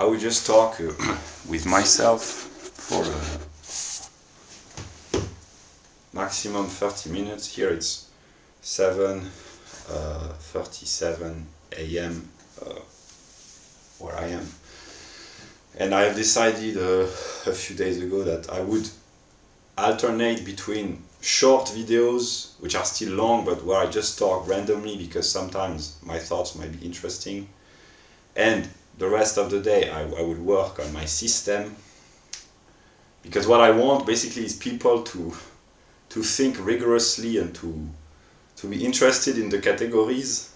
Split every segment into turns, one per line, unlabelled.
will just talk with myself for maximum 30 minutes. Here it's 7:37 a.m. Where I am. And I have decided a few days ago that I would alternate between short videos, which are still long, but where I just talk randomly because sometimes my thoughts might be interesting, and the rest of the day I would work on my system, because what I want basically is people to think rigorously and to be interested in the categories.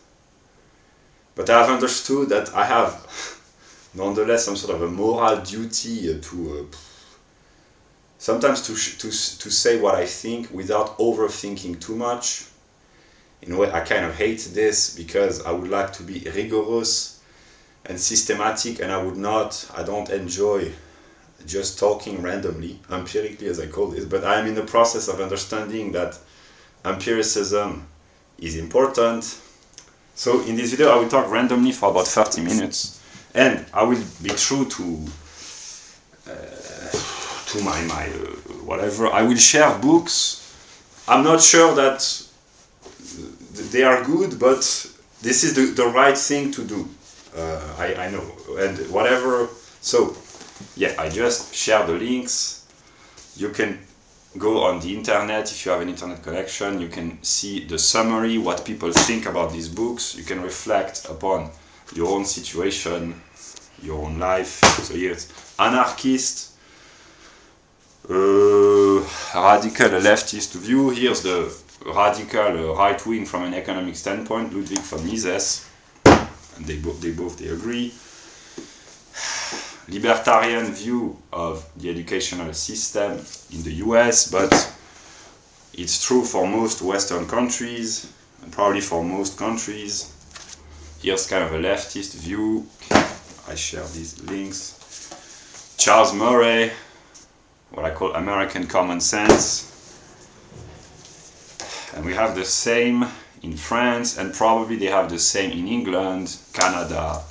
But I have understood that I have nonetheless some sort of a moral duty to sometimes to say what I think without overthinking too much. In a way, I kind of hate this because I would like to be rigorous and systematic, and I don't enjoy just talking randomly, empirically as I call this, but I am in the process of understanding that empiricism is important. So in this video I will talk randomly for about 30 minutes, and I will be true to my whatever. I will share books. I'm not sure that they are good, but this is the right thing to do. I know, and whatever. So yeah, I just share the links. You can go on the internet if you have an internet connection. You can see the summary, what people think about these books. You can reflect upon your own situation, your own life. So here it's anarchist, radical leftist view. Here's the radical right wing from an economic standpoint, Ludwig von Mises, and they agree. Libertarian view of the educational system in the US, but it's true for most Western countries and probably for most countries. Here's kind of a leftist view. I share these links. Charles Murray, what I call American common sense. And we have the same in France, and probably they have the same in England, Canada,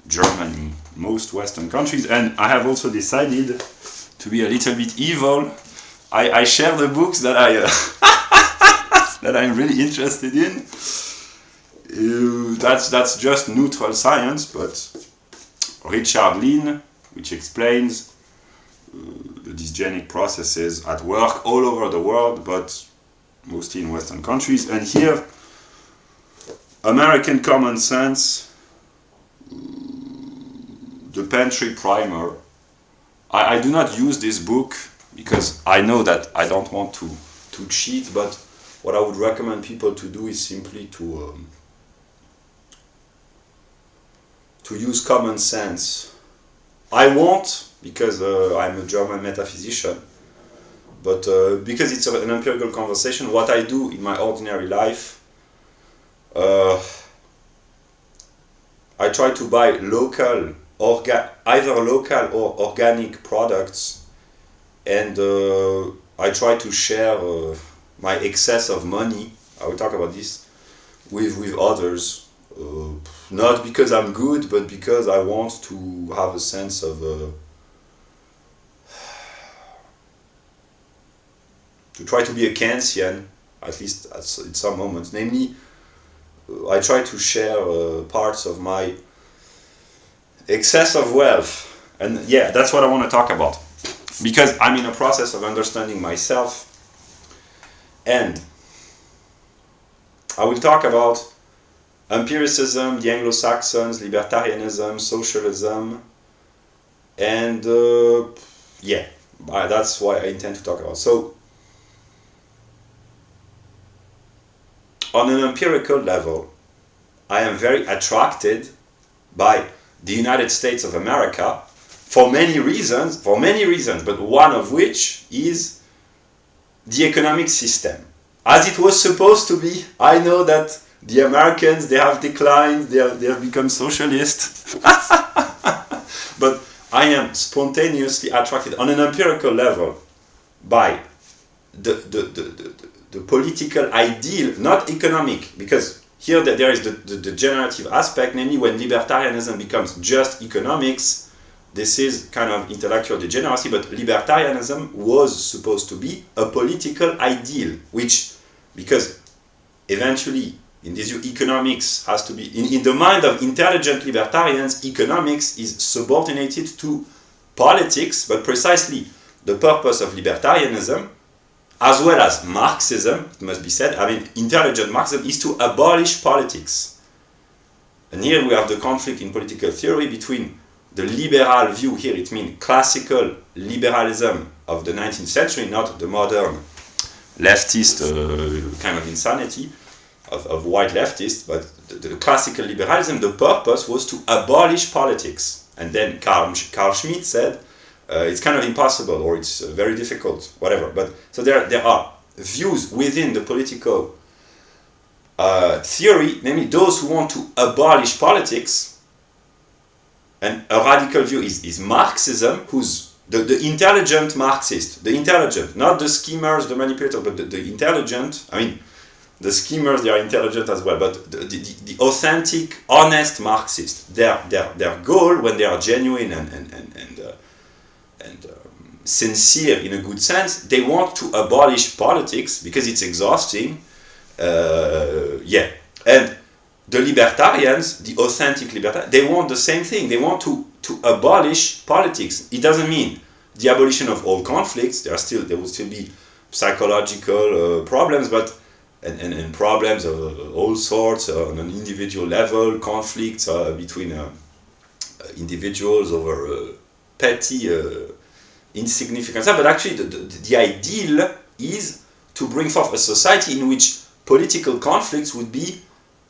Germany, most Western countries. And I have also decided to be a little bit evil. I share the books that that I'm really interested in. That's just neutral science, but Richard Lynn, which explains the dysgenic processes at work all over the world, but mostly in Western countries. And here, American Common Sense, the Pantry Primer. I do not use this book because I know that I don't want to cheat, but what I would recommend people to do is simply to use common sense. I won't, because I'm a German metaphysician, but because it's an empirical conversation, what I do in my ordinary life, I try to buy either local or organic products, and I try to share my excess of money, I will talk about this, with others. Not because I'm good, but because I want to have a sense of to try to be a Kantian, at least in some moments. Namely, I try to share parts of my excess of wealth. And yeah, that's what I want to talk about, because I'm in a process of understanding myself, and I will talk about empiricism, the Anglo-Saxons, libertarianism, socialism, and yeah, that's why I intend to talk about. So, on an empirical level, I am very attracted by the United States of America for many reasons, but one of which is the economic system. As it was supposed to be. I know that the Americans, they have declined, they have become socialist. But I am spontaneously attracted on an empirical level by the political ideal, not economic, because here there is the generative aspect, namely when libertarianism becomes just economics, this is kind of intellectual degeneracy, but libertarianism was supposed to be a political ideal, which, because eventually, in this view, economics has to be, in the mind of intelligent libertarians, economics is subordinated to politics, but precisely the purpose of libertarianism, as well as Marxism, it must be said, I mean, intelligent Marxism is to abolish politics. And here we have the conflict in political theory between the liberal view, here it means classical liberalism of the 19th century, not the modern leftist kind of insanity of white leftists, but the classical liberalism, the purpose was to abolish politics. And then Carl Schmitt said, it's kind of impossible, or it's very difficult, whatever. But so there are views within the political theory, namely those who want to abolish politics. And a radical view is Marxism, who's the intelligent Marxist, the intelligent, not the schemers, the manipulators, but the intelligent. I mean, the schemers, they are intelligent as well, but the authentic, honest Marxist, their goal, when they are genuine and sincere in a good sense, they want to abolish politics because it's exhausting. And the libertarians, the authentic libertarians, they want the same thing. They want to abolish politics. It doesn't mean the abolition of all conflicts. There will still be psychological problems, but and problems of all sorts on an individual level, conflicts between individuals over petty insignificant stuff. But actually, the ideal is to bring forth a society in which political conflicts would be,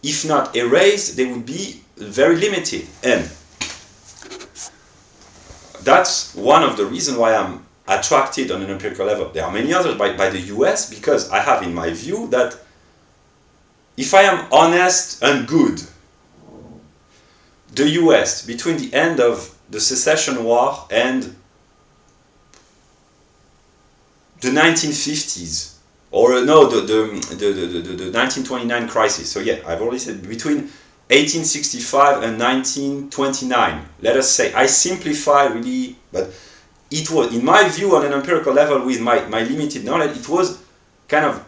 if not erased, they would be very limited. And that's one of the reasons why I'm attracted on an empirical level. There are many others by the US, because I have in my view that if I am honest and good, the US, between the end of the Secession War and the 1950s, or no, the 1929 crisis. So yeah, I've already said between 1865 and 1929. Let us say, I simplify really, but it was, in my view, on an empirical level, with my limited knowledge, it was kind of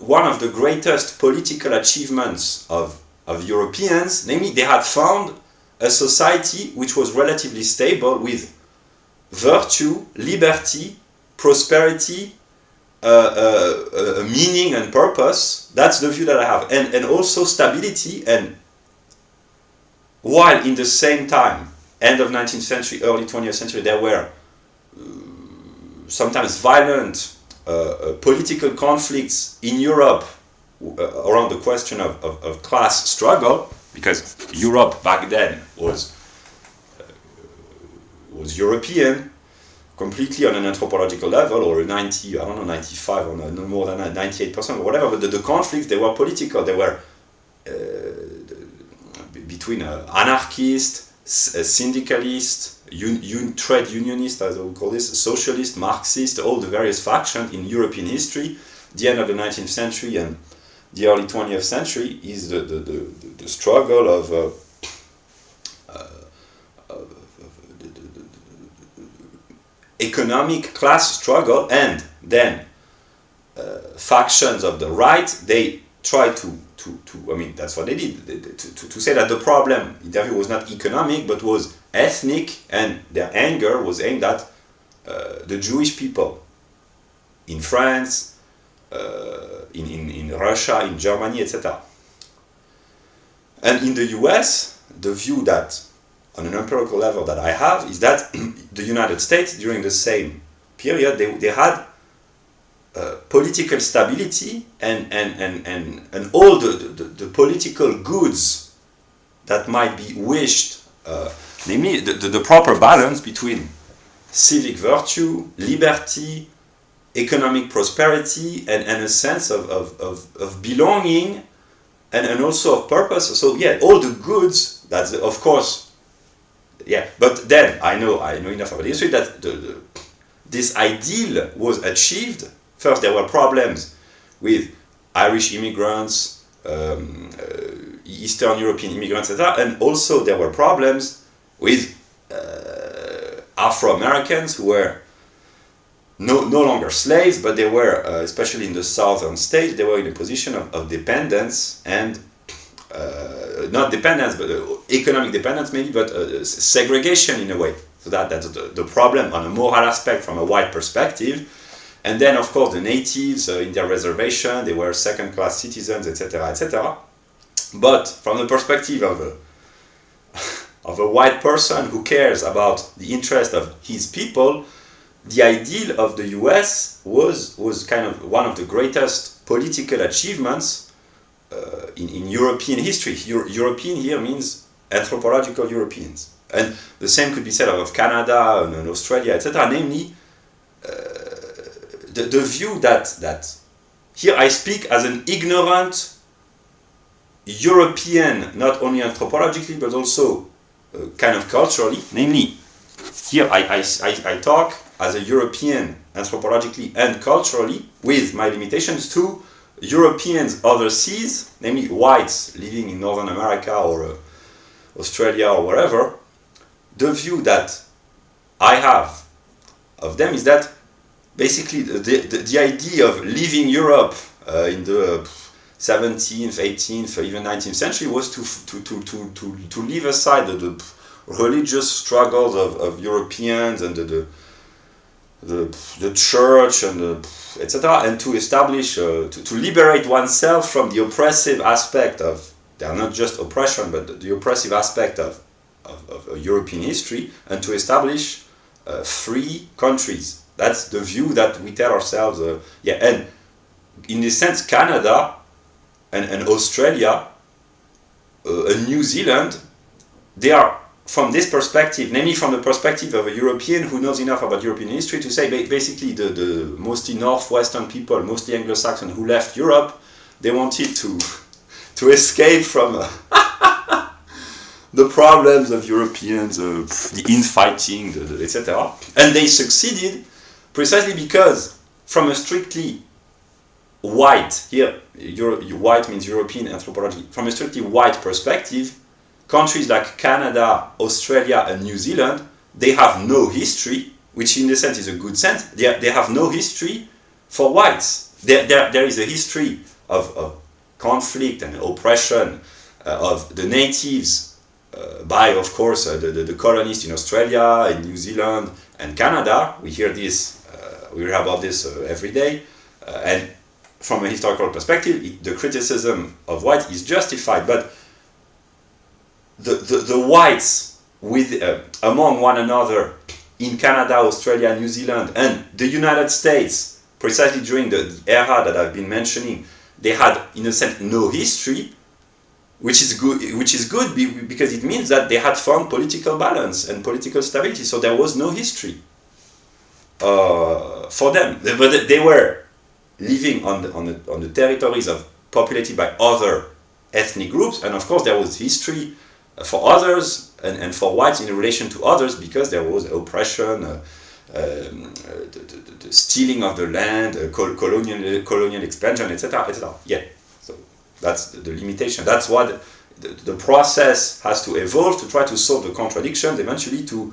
one of the greatest political achievements of Europeans. Namely, they had found a society which was relatively stable with virtue, liberty, prosperity, meaning and purpose. That's the view that I have, and also stability. And while in the same time, end of 19th century, early 20th century, there were sometimes violent political conflicts in Europe around the question of class struggle, because Europe back then was European, completely on an anthropological level, or 90, I don't know, 95, or no more than 98%, or whatever, but the conflicts, they were political. They were between anarchists, syndicalists, trade unionists, as I would call this, socialists, Marxists, all the various factions in European history. The end of the 19th century and the early 20th century is the struggle of economic class struggle, and then factions of the right, they try to I mean, that's what they did, to say that the problem in their view was not economic but was ethnic, and their anger was aimed at the Jewish people in France, in Russia, in Germany, etc. And in the US, the view that on an empirical level that I have is that the United States, during the same period, they had political stability and all the political goods that might be wished, namely the proper balance between civic virtue, liberty, economic prosperity, and a sense of belonging and also of purpose. So yeah, all the goods, that's of course. Yeah, but then I know enough about history that this ideal was achieved. First, there were problems with Irish immigrants, Eastern European immigrants, etc., and also there were problems with Afro-Americans who were no longer slaves, but they were, especially in the southern states, they were in a position of dependence and not dependence, but economic dependence maybe, but segregation in a way. So that's the problem on a moral aspect from a white perspective. And then, of course, the natives in their reservation, they were second-class citizens, etc., etc. But from the perspective of a white person who cares about the interest of his people, the ideal of the US was kind of one of the greatest political achievements in European history. European here means anthropological Europeans. And the same could be said of Canada and Australia, etc. Namely, the view that here I speak as an ignorant European, not only anthropologically, but also kind of culturally. Namely, here I talk as a European, anthropologically and culturally, with my limitations, to Europeans overseas, namely whites living in Northern America or Australia or wherever. The view that I have of them is that basically the idea of leaving Europe in the 17th, 18th, or even 19th century was to leave aside the religious struggles of Europeans and the church and etc., and to establish, to liberate oneself from the oppressive aspect of, they are not just oppression, but the oppressive aspect of European history, and to establish free countries. That's the view that we tell ourselves. And in this sense, Canada and Australia and New Zealand, they are, from this perspective, namely from the perspective of a European who knows enough about European history, to say basically the mostly northwestern people, mostly Anglo-Saxon, who left Europe, they wanted to escape from the problems of Europeans, the infighting, etc. And they succeeded precisely because, from a strictly white, here white means European anthropology, from a strictly white perspective, countries like Canada, Australia and New Zealand, they have no history, which in a sense is a good sense. They have no history for whites. There is a history of conflict and oppression of the natives by, of course, the colonists in Australia, in New Zealand and Canada. We hear this, we hear about this every day. And from a historical perspective, the criticism of whites is justified, but the whites with among one another in Canada, Australia, New Zealand and the United States, precisely during the era that I've been mentioning, they had in a sense no history, which is good because it means that they had found political balance and political stability. So there was no history for them, but they were living on the territories populated by other ethnic groups, and of course there was history for others and for whites in relation to others, because there was oppression, the stealing of the land, colonial expansion, etc., etc. Yeah, so that's the limitation. That's what the process has to evolve to try to solve the contradictions, eventually to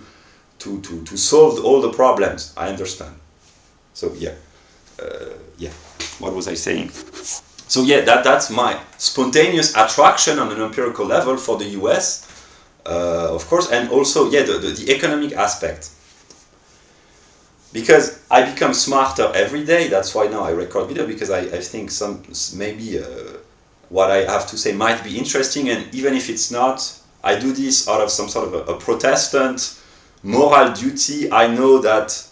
solve all the problems. I understand. So yeah, what was I saying? So yeah, that's my spontaneous attraction on an empirical level for the US, of course, and also the economic aspect. Because I become smarter every day. That's why now I record video, because I think maybe what I have to say might be interesting, and even if it's not, I do this out of some sort of a Protestant moral duty. I know that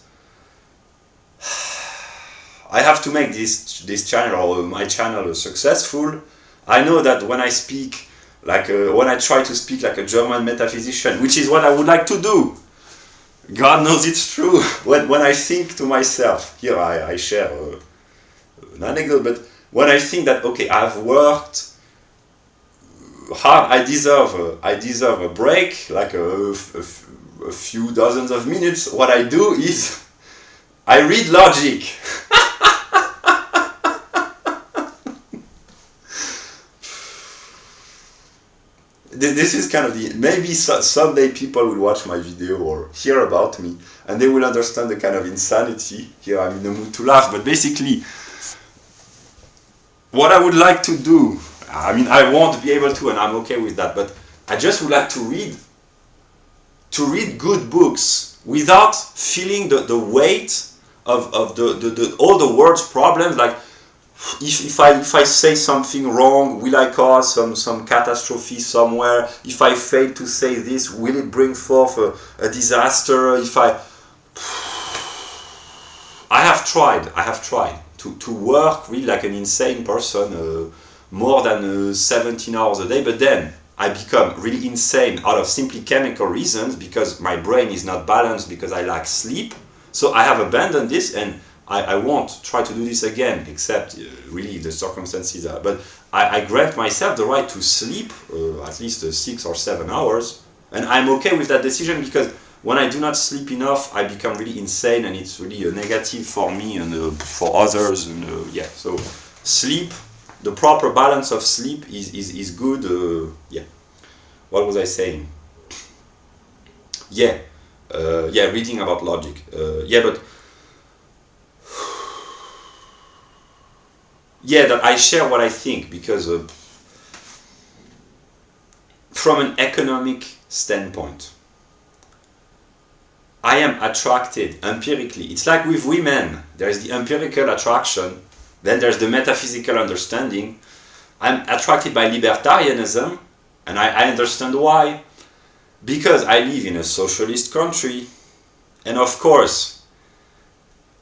I have to make this channel, or my channel, successful. I know that when I speak, when I try to speak like a German metaphysician, which is what I would like to do, God knows it's true. When I think to myself, here I share an anecdote, but when I think that, okay, I've worked hard, I deserve a break, like a few dozens of minutes, what I do is I read logic. this is kind of the, maybe someday people will watch my video or hear about me and they will understand the kind of insanity. Here I'm in the mood to laugh, but basically what I would like to do, I mean, I won't be able to, and I'm okay with that, but I just would like to read good books without feeling the weight of all the world's problems. Like, if I say something wrong, will I cause some catastrophe somewhere? If I fail to say this, will it bring forth a disaster? If I have tried to work really like an insane person, more than 17 hours a day, but then I become really insane out of simply chemical reasons because my brain is not balanced because I lack sleep. So I have abandoned this, and I won't try to do this again, except really the circumstances are. But I grant myself the right to sleep at least 6 or 7 hours, and I'm okay with that decision because when I do not sleep enough, I become really insane, and it's really a negative for me and for others. And yeah, so sleep, the proper balance of sleep is good. Yeah, what was I saying? Yeah, reading about logic. Yeah, but yeah, that I share what I think because from an economic standpoint, I am attracted empirically. It's like with women. There's the empirical attraction, then there's the metaphysical understanding. I'm attracted by libertarianism, and I understand why. Because I live in a socialist country, and of course,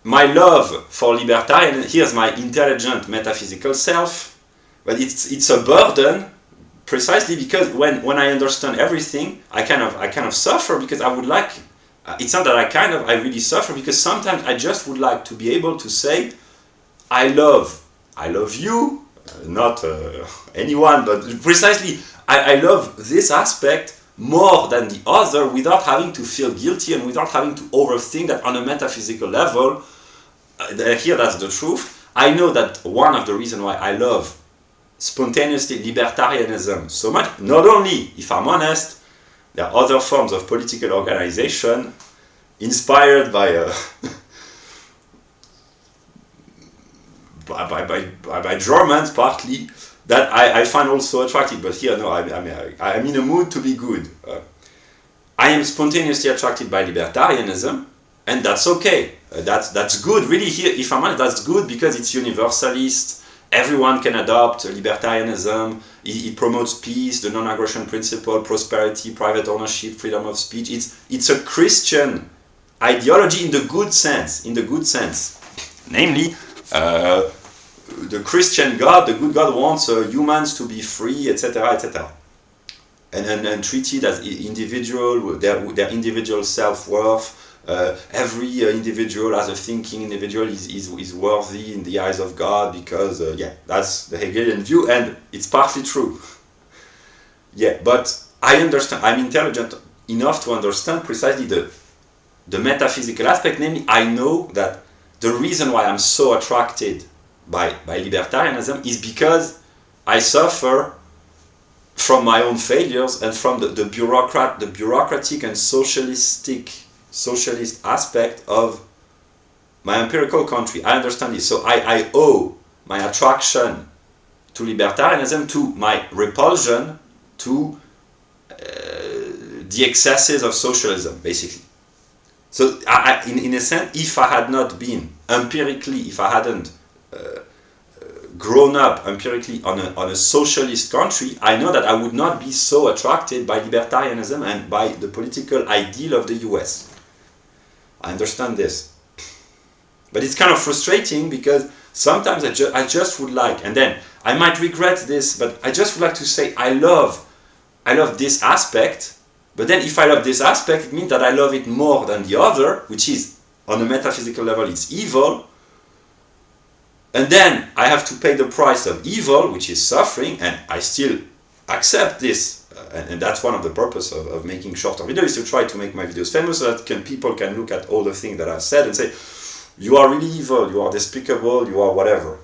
my love for libertarianism, here's my intelligent metaphysical self, but it's a burden precisely because when I understand everything, I kind of suffer because I would like. It's not that I really suffer because sometimes I just would like to be able to say, I love you, not anyone, but precisely I love this aspect more than the other without having to feel guilty and without having to overthink that on a metaphysical level. Here, that's the truth. I know that one of the reasons why I love spontaneously libertarianism so much, not only, if I'm honest, there are other forms of political organization inspired by by Germans partly that I find also attractive. But here, no, I'm in a mood to be good. I am spontaneously attracted by libertarianism, and that's okay. That's good. Really, here, if I'm honest, that's good because it's universalist. Everyone can adopt libertarianism. It promotes peace, the non-aggression principle, prosperity, private ownership, freedom of speech. It's a Christian ideology in the good sense. Namely, the Christian God, the good God, wants humans to be free, etc., etc., and treated as individual, their individual self-worth. Every individual, as a thinking individual, is worthy in the eyes of God because, yeah, that's the Hegelian view, and it's partly true. Yeah, but I understand, I'm intelligent enough to understand precisely the metaphysical aspect. Namely, I know that the reason why I'm so attracted by libertarianism is because I suffer from my own failures and from the bureaucratic and socialist aspect of my empirical country. I understand this. So I owe my attraction to libertarianism to my repulsion to the excesses of socialism, basically. So in a sense, if I had not been empirically, if I hadn't grown up empirically on a socialist country, I know that I would not be so attracted by libertarianism and by the political ideal of the US. I understand this. But it's kind of frustrating because sometimes I just would like, and then I might regret this, but I just would like to say I love this aspect, but then if I love this aspect, it means that I love it more than the other, which is, on a metaphysical level, it's evil. And then I have to pay the price of evil, which is suffering, and I still accept this. And that's one of the purpose of making shorter videos, is to try to make my videos famous so that people can look at all the things that I've said and say, you are really evil, you are despicable, you are whatever.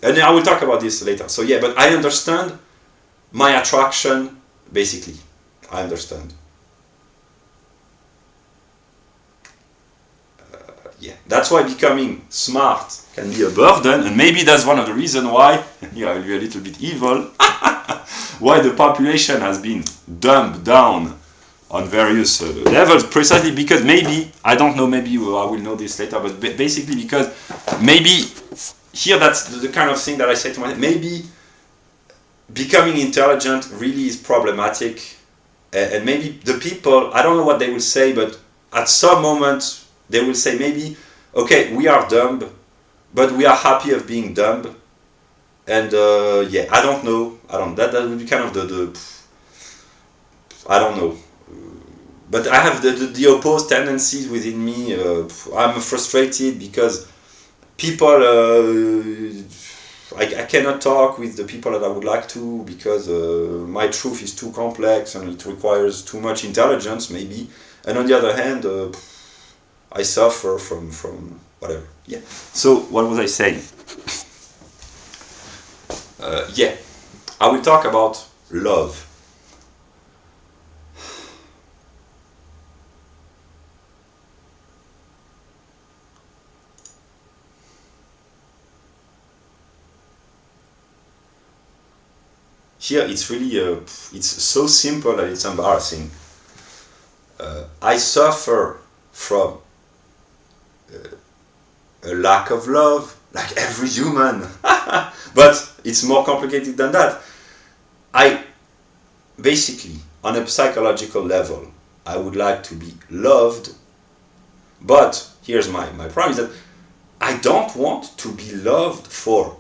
And I will talk about this later. So yeah, but I understand my attraction basically. I understand. Yeah, that's why becoming smart can be a burden, and maybe that's one of the reasons why, here I will be a little bit evil, why the population has been dumbed down on various levels, precisely because maybe, I don't know, maybe I will know this later, but basically because maybe, here that's the kind of thing that I say to myself, maybe becoming intelligent really is problematic, and maybe the people, I don't know what they will say, but at some moment, they will say maybe, okay, we are dumb, but we are happy of being dumb, and yeah, I don't know, that would be kind of the I don't know, but I have the opposed tendencies within me. I'm frustrated because people, I cannot talk with the people that I would like to, because my truth is too complex and it requires too much intelligence maybe, and on the other hand, I suffer from whatever. Yeah. So what was I saying? Yeah, I will talk about love. Here it's really it's so simple that it's embarrassing. I suffer from a lack of love, like every human. But it's more complicated than that. I basically, on a psychological level, I would like to be loved, but here's my problem is that I don't want to be loved for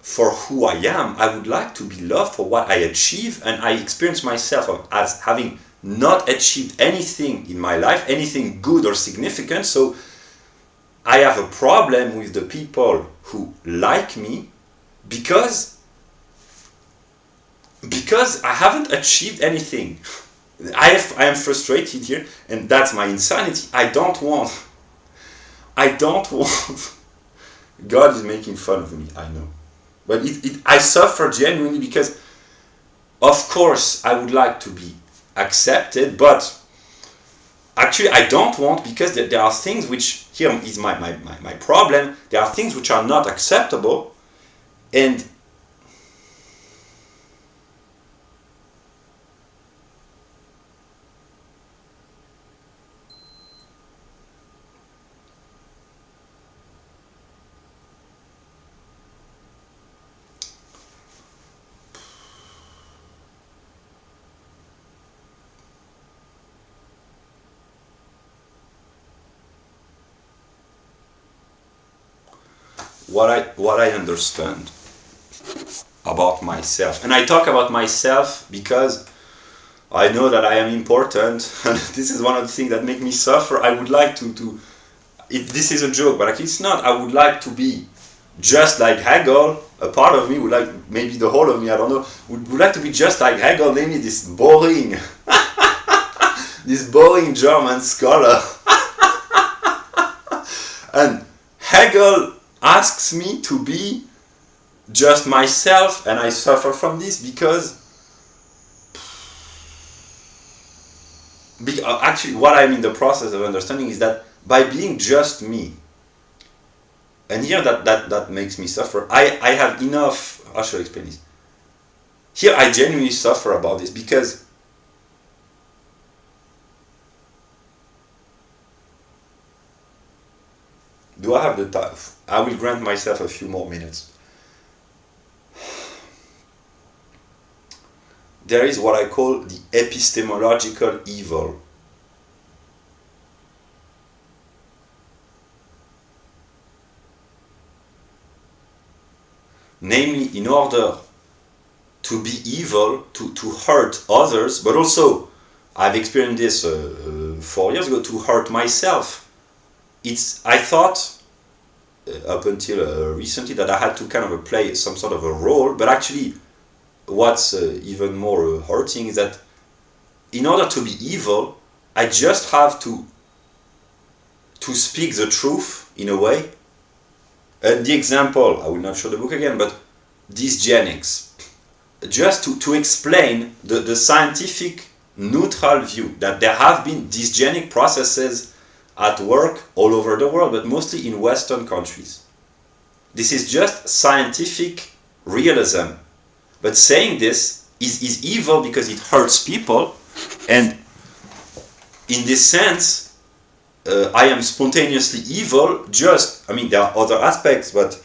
who I am. I would like to be loved for what I achieve, and I experience myself as having not achieved anything in my life, anything good or significant, so I have a problem with the people who like me because I haven't achieved anything. I am frustrated here, and that's my insanity. I don't want God is making fun of me, I know, but I suffer genuinely because of course I would like to be accepted, but actually I don't want, because there are things which, here is my problem, there are things which are not acceptable, and what I understand about myself, and I talk about myself because I know that I am important, and this is one of the things that make me suffer. I would like this is a joke, but actually it's not. I would like to be just like Hegel. A part of me would like, maybe the whole of me, I don't know, would like to be just like Hegel, namely this boring German scholar. And Hegel asks me to be just myself, and I suffer from this because actually what I'm in the process of understanding is that by being just me, and here that makes me suffer, I have enough, how should I explain this? Here I genuinely suffer about this because do I have the time? I will grant myself a few more minutes. There is what I call the epistemological evil. Namely, in order to be evil, to hurt others, but also, I've experienced this 4 years ago, to hurt myself. I thought up until recently that I had to kind of play some sort of a role, but actually what's even more hurting is that in order to be evil, I just have to speak the truth in a way. And the example, I will not show the book again, but dysgenics. just to explain the scientific neutral view that there have been dysgenic processes at work all over the world, but mostly in Western countries. This is just scientific realism. But saying this is evil because it hurts people, and in this sense, I am spontaneously evil. I mean, there are other aspects, but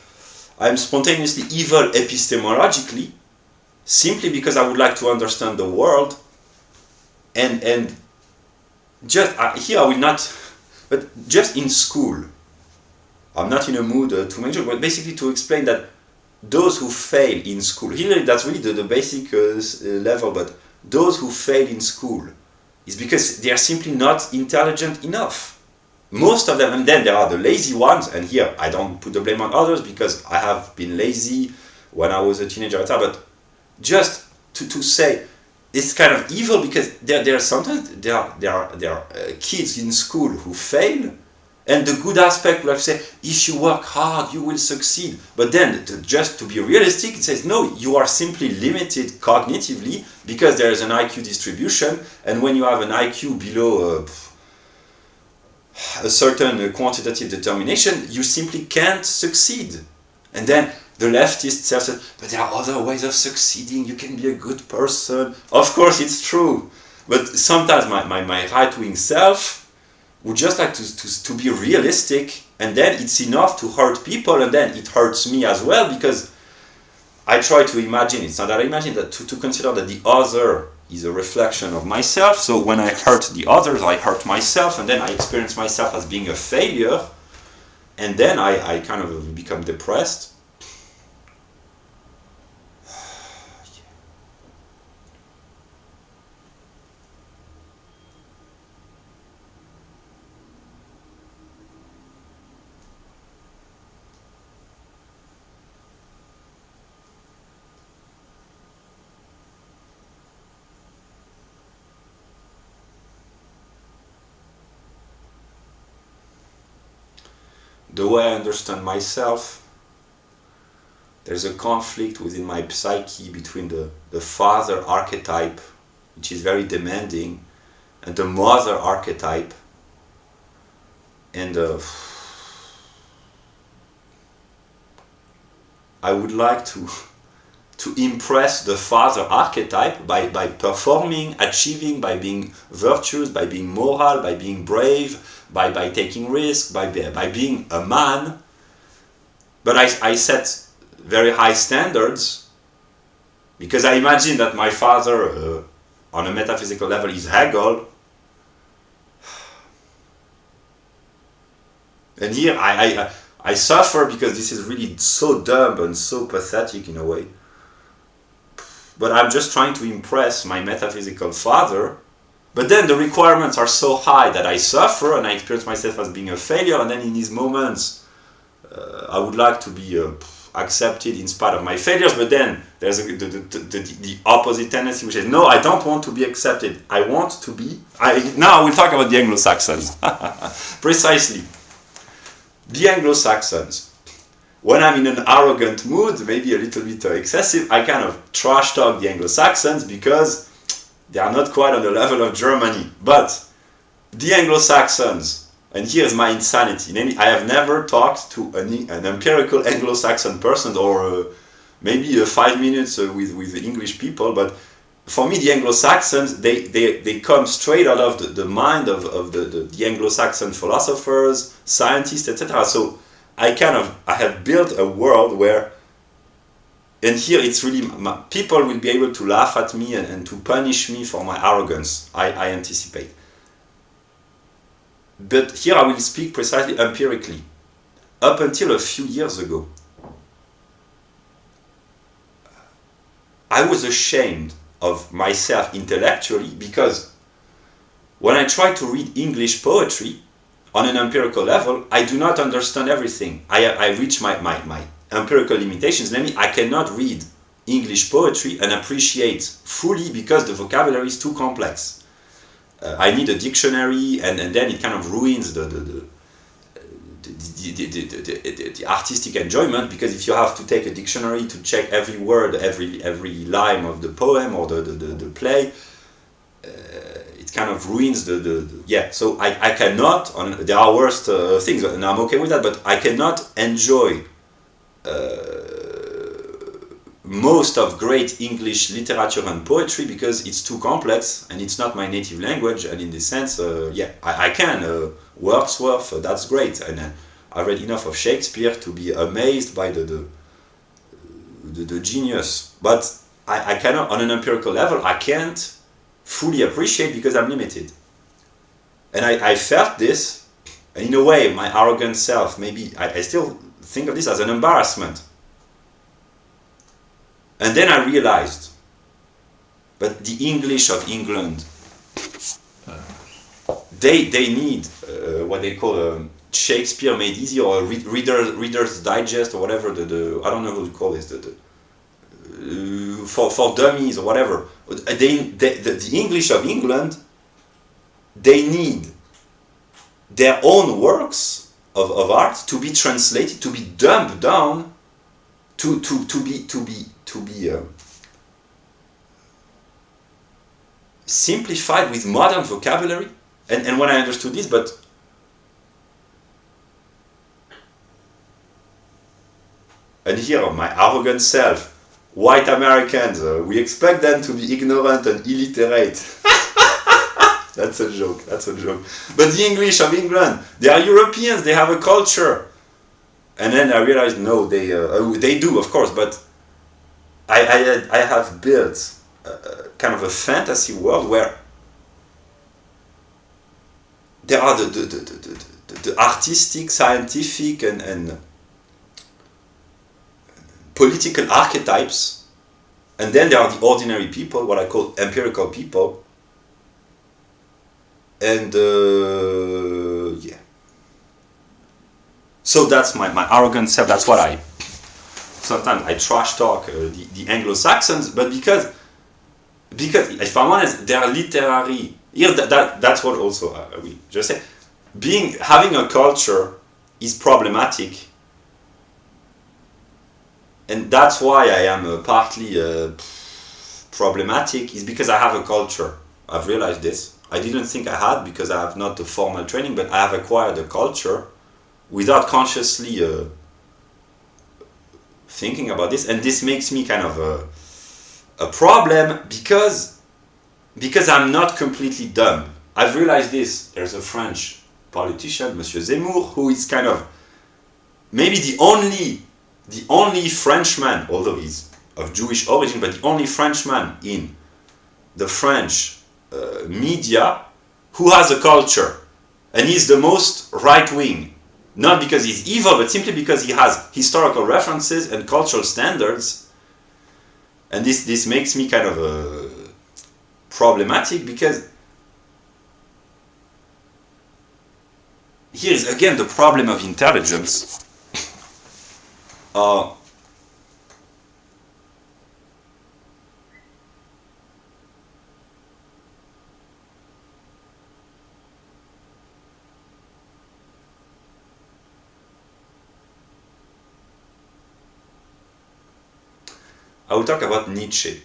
I am spontaneously evil epistemologically, simply because I would like to understand the world, and just here I will not, but just in school, I'm not in a mood to make sure, but basically to explain that those who fail in school, here that's really the basic level, but those who fail in school is because they are simply not intelligent enough. Most of them, and then there are the lazy ones, and here I don't put the blame on others because I have been lazy when I was a teenager, etc. But just to say it's kind of evil because there are sometimes there are kids in school who fail, and the good aspect will say if you work hard you will succeed. But then just to be realistic, it says no, you are simply limited cognitively because there is an IQ distribution, and when you have an IQ below a certain quantitative determination, you simply can't succeed. And then the leftist self says, but there are other ways of succeeding, you can be a good person. Of course it's true, but sometimes my right-wing self would just like to be realistic, and then it's enough to hurt people, and then it hurts me as well because I try to imagine, it's not that I imagine, that to consider that the other is a reflection of myself. So when I hurt the others, I hurt myself, and then I experience myself as being a failure, and then I kind of become depressed. The way I understand myself, there's a conflict within my psyche between the father archetype, which is very demanding, and the mother archetype. And I would like to impress the father archetype by performing, achieving, by being virtuous, by being moral, by being brave, by taking risks, by being a man. But I set very high standards because I imagine that my father on a metaphysical level is Hegel. And here I suffer because this is really so dumb and so pathetic in a way. But I'm just trying to impress my metaphysical father. But then the requirements are so high that I suffer and I experience myself as being a failure. And then in these moments, I would like to be accepted in spite of my failures. But then there's the opposite tendency, which is, no, I don't want to be accepted. I want to be... Now we'll talk about the Anglo-Saxons. Precisely. The Anglo-Saxons. When I'm in an arrogant mood, maybe a little bit excessive, I kind of trash talk the Anglo-Saxons because they are not quite on the level of Germany. But the Anglo-Saxons, and here's my insanity, namely, I have never talked to an empirical Anglo-Saxon person, or maybe 5 minutes with English people, but for me the Anglo-Saxons, they come straight out of the mind of the Anglo-Saxon philosophers, scientists, etc. So I have built a world where, and here it's really, people will be able to laugh at me and to punish me for my arrogance, I anticipate. But here I will speak precisely empirically. Up until a few years ago, I was ashamed of myself intellectually because when I try to read English poetry on an empirical level, I do not understand everything. I reach my empirical limitations, namely I cannot read English poetry and appreciate fully because the vocabulary is too complex. I need a dictionary, and then it kind of ruins the the artistic enjoyment, because if you have to take a dictionary to check every word, every line of the poem or the play, it kind of ruins yeah. So I cannot, there are worst things, and I'm okay with that, but I cannot enjoy most of great English literature and poetry because it's too complex and it's not my native language. And in this sense, yeah, I can. Wordsworth, that's great, and I read enough of Shakespeare to be amazed by the genius. But I cannot, on an empirical level, I can't fully appreciate because I'm limited. And I felt this, and in a way, my arrogant self, maybe I still think of this as an embarrassment. And then I realized, but the English of England, they need what they call Shakespeare made easy, or Reader's Digest, or whatever, I don't know who to call this, for dummies or whatever. The English of England, they need their own works of art to be translated, to be dumbed down, to be simplified with modern vocabulary. And when I understood this, but and here my arrogant self, white Americans, we expect them to be ignorant and illiterate. That's a joke. But the English of England, they are Europeans. They have a culture. And then I realized, no, they do, of course. But I have built kind of a fantasy world where there are the artistic, scientific, and political archetypes, and then there are the ordinary people, what I call empirical people, and yeah. So that's my arrogant self. That's what sometimes I trash talk the Anglo-Saxons, but because if I'm honest, they are literary. Here, that's what also we just say. Having a culture is problematic, and that's why I am partly problematic. Is because I have a culture. I've realized this. I didn't think I had because I have not the formal training, but I have acquired a culture without consciously thinking about this, and this makes me kind of a problem because I'm not completely dumb. I've realized this. There's a French politician, Monsieur Zemmour, who is kind of maybe the only Frenchman, although he's of Jewish origin, but the only Frenchman in the French media who has a culture, and he's the most right-wing, not because he's evil, but simply because he has historical references and cultural standards. And this makes me kind of problematic, because here is again the problem of intelligence. I will talk about Nietzsche.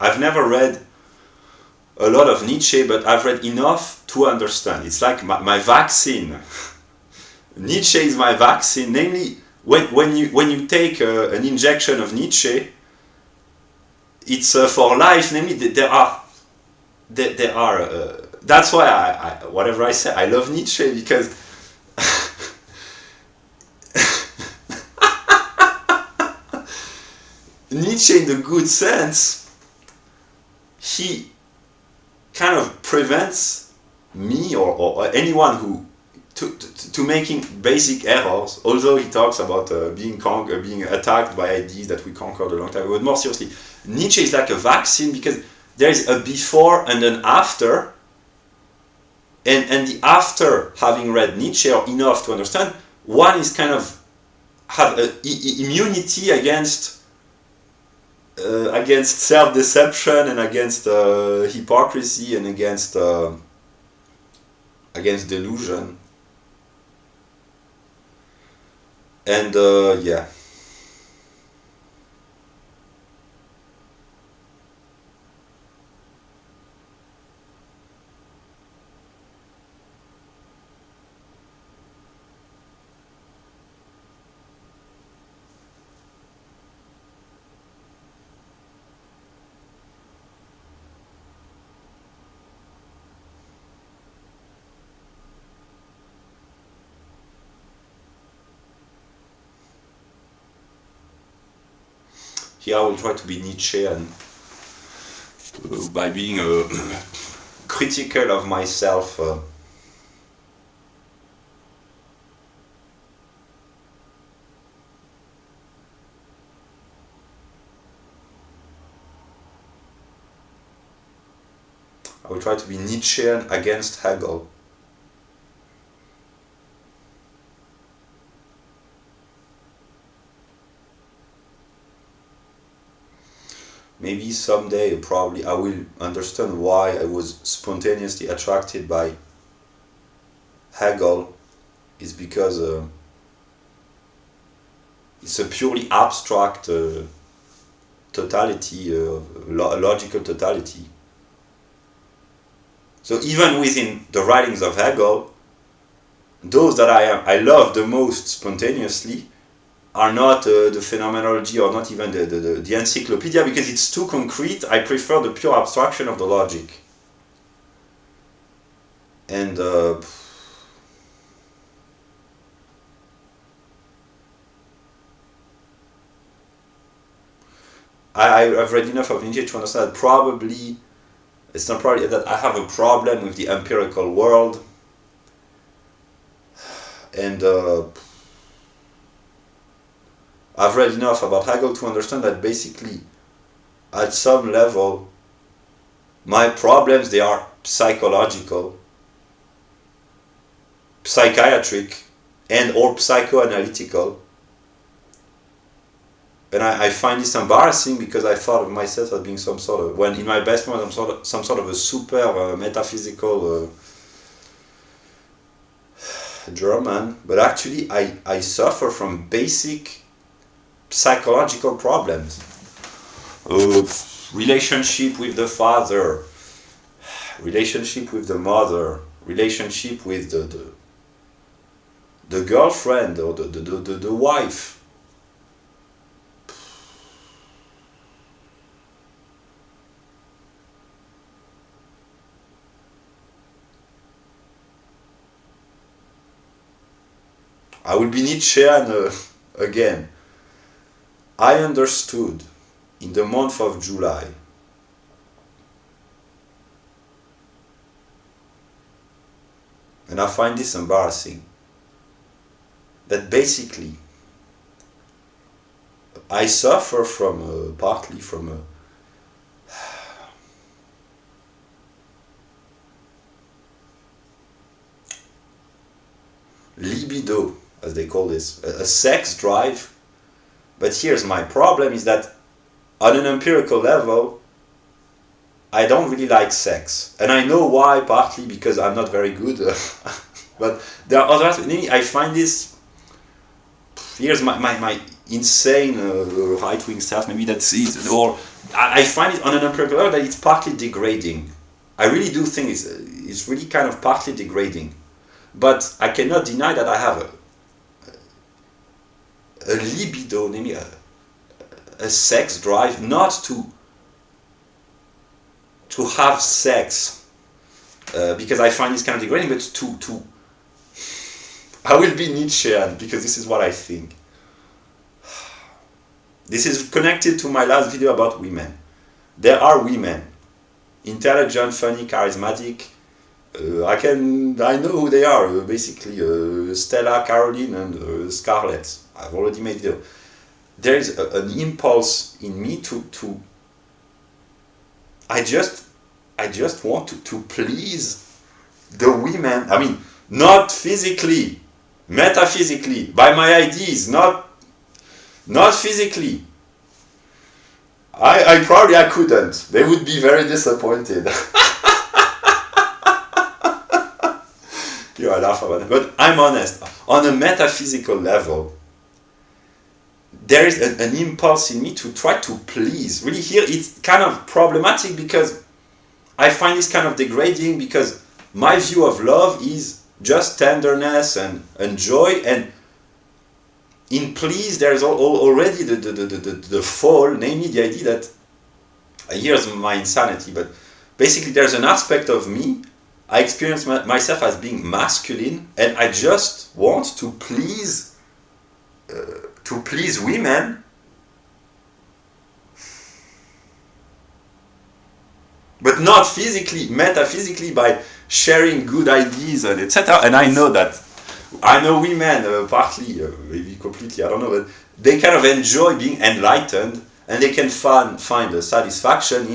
I've never read a lot of Nietzsche, but I've read enough to understand. It's like my vaccine. Nietzsche is my vaccine. Namely, when you take an injection of Nietzsche, it's for life. Namely, there are. That's why I whatever I say, I love Nietzsche, because Nietzsche, in the good sense, he kind of prevents me or anyone who to making basic errors. Although he talks about being attacked by ideas that we conquered a long time ago. But more seriously, Nietzsche is like a vaccine, because there is a before and an after. And the after having read Nietzsche or enough to understand, one is kind of have immunity against self-deception and against hypocrisy and against delusion. And yeah. Here I will try to be Nietzschean by being critical of myself. I will try to be Nietzschean against Hegel. Maybe someday, probably, I will understand why I was spontaneously attracted by Hegel. Is because it's a purely abstract totality, logical totality. So even within the writings of Hegel, those that I love the most spontaneously are not the phenomenology, or not even the encyclopedia, because it's too concrete. I prefer the pure abstraction of the logic. And I've read enough of Nietzsche to understand that probably, it's not probably that I have a problem with the empirical world. And I've read enough about Hegel to understand that basically, at some level, my problems, they are psychological, psychiatric, and or psychoanalytical. And I find this embarrassing, because I thought of myself as being some sort of, when in my best moment, I'm some sort of a super metaphysical German, but actually I suffer from basic psychological problems. Relationship with the father, relationship with the mother, relationship with the girlfriend or the wife. I will be Nietzschean again. I understood in the month of July and I find this embarrassing, that basically I suffer from partly from a libido, as they call this, a sex drive. But here's my problem, is that on an empirical level, I don't really like sex. And I know why, partly because I'm not very good. But there are other aspects. I find this, here's my insane right-wing self, maybe that's it. Or I find it on an empirical level that it's partly degrading. I really do think it's really kind of partly degrading. But I cannot deny that I have a libido, namely a sex drive, not to have sex, because I find this kind of degrading, but to I will be Nietzschean, because this is what I think. This is connected to my last video about women. There are women, intelligent, funny, charismatic. I know who they are, basically Stella, Caroline, and Scarlett. I've already made video. There is an impulse in me to I just want to please the women. I mean, not physically, metaphysically, by my ideas, not physically. I probably I couldn't. They would be very disappointed. You are laughing about it. But I'm honest. On a metaphysical level, there is an impulse in me to try to please. Really, here it's kind of problematic because I find this kind of degrading, because my view of love is just tenderness and joy, and in please there is already the fall, namely the idea that, here's my insanity, but basically there's an aspect of me, I experience myself as being masculine, and I just want to please women, but not physically, metaphysically, by sharing good ideas and etc. And I know women, partly, maybe completely, I don't know, but they kind of enjoy being enlightened, and they can find a satisfaction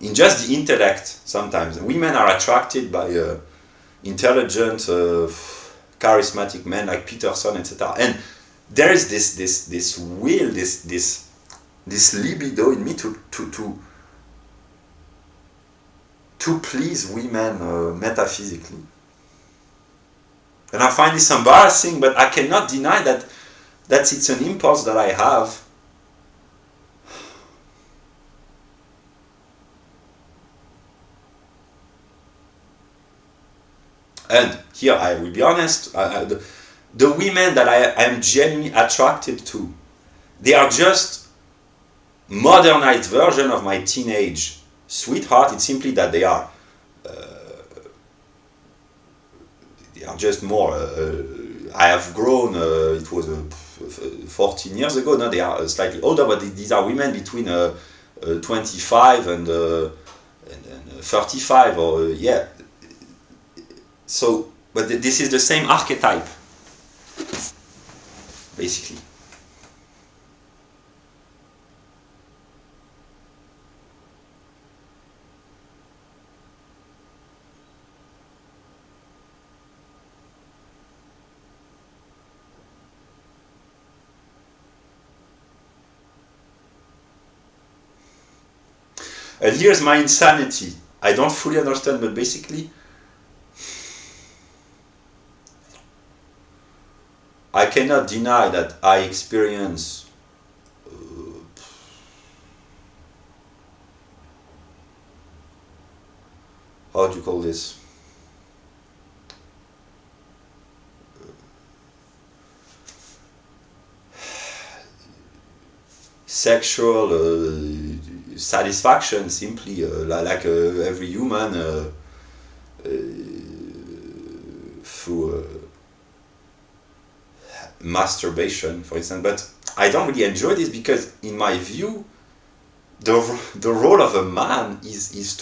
in just the intellect sometimes. Women are attracted by intelligent, charismatic men like Peterson, etc. And there is this will, this libido in me to please women metaphysically. And I find this embarrassing, but I cannot deny that it's an impulse that I have. And here I will be honest, the women that I am genuinely attracted to, they are just modernized version of my teenage sweetheart. It's simply that they are just more, I have grown, it was 14 years ago, now they are slightly older, but these are women between 25 and 35, or yeah. So, but this is the same archetype, basically. And here's my insanity. I don't fully understand, but basically, I cannot deny that I experience how do you call this? Sexual satisfaction, simply like every human through masturbation, for instance. But I don't really enjoy this, because in my view the role of a man is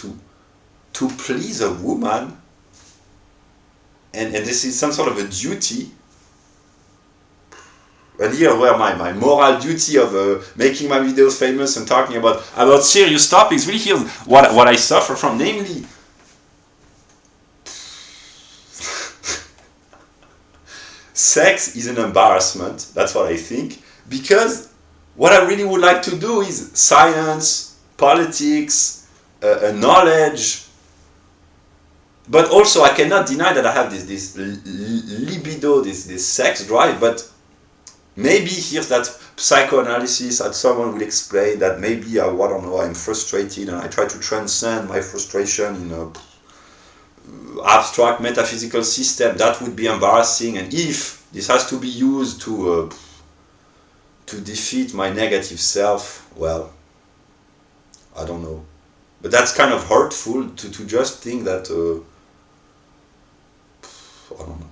to please a woman, and this is some sort of a duty. And here where my moral duty of making my videos famous and talking about serious topics, really here's what I suffer from, namely sex is an embarrassment, that's what I think, because what I really would like to do is science, politics, knowledge, but also I cannot deny that I have this libido, this sex drive, but maybe here's that psychoanalysis that someone will explain that maybe I don't know, I'm frustrated and I try to transcend my frustration in a abstract metaphysical system. That would be embarrassing, and if this has to be used to defeat my negative self, well, I don't know. But that's kind of hurtful to just think that I don't know.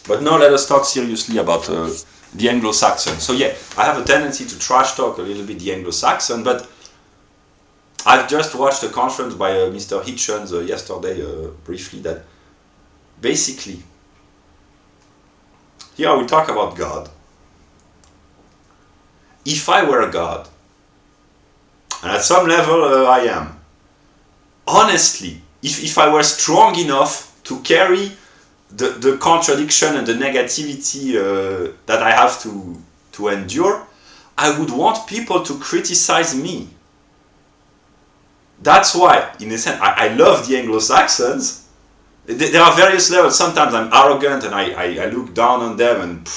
But now let us talk seriously about the Anglo-Saxon. So yeah, I have a tendency to trash talk a little bit the Anglo-Saxon, but I've just watched a conference by Mr. Hitchens yesterday, briefly, that basically, here we talk about God. If I were a God, and at some level I am, honestly, if I were strong enough to carry the contradiction and the negativity that I have to endure, I would want people to criticize me. That's why, in a sense, I love the Anglo-Saxons, There are various levels. Sometimes I'm arrogant and I look down on them and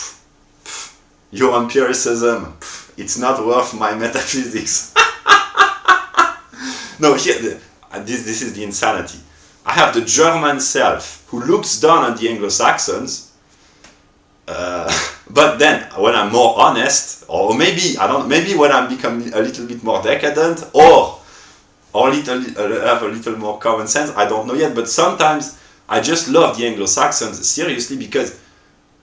your empiricism, it's not worth my metaphysics. No, here, this is the insanity. I have the German self who looks down on the Anglo-Saxons, but then when I'm more honest, or maybe maybe when I'm becoming a little bit more decadent, or have a little more common sense, I don't know yet. But sometimes I just love the Anglo-Saxons seriously because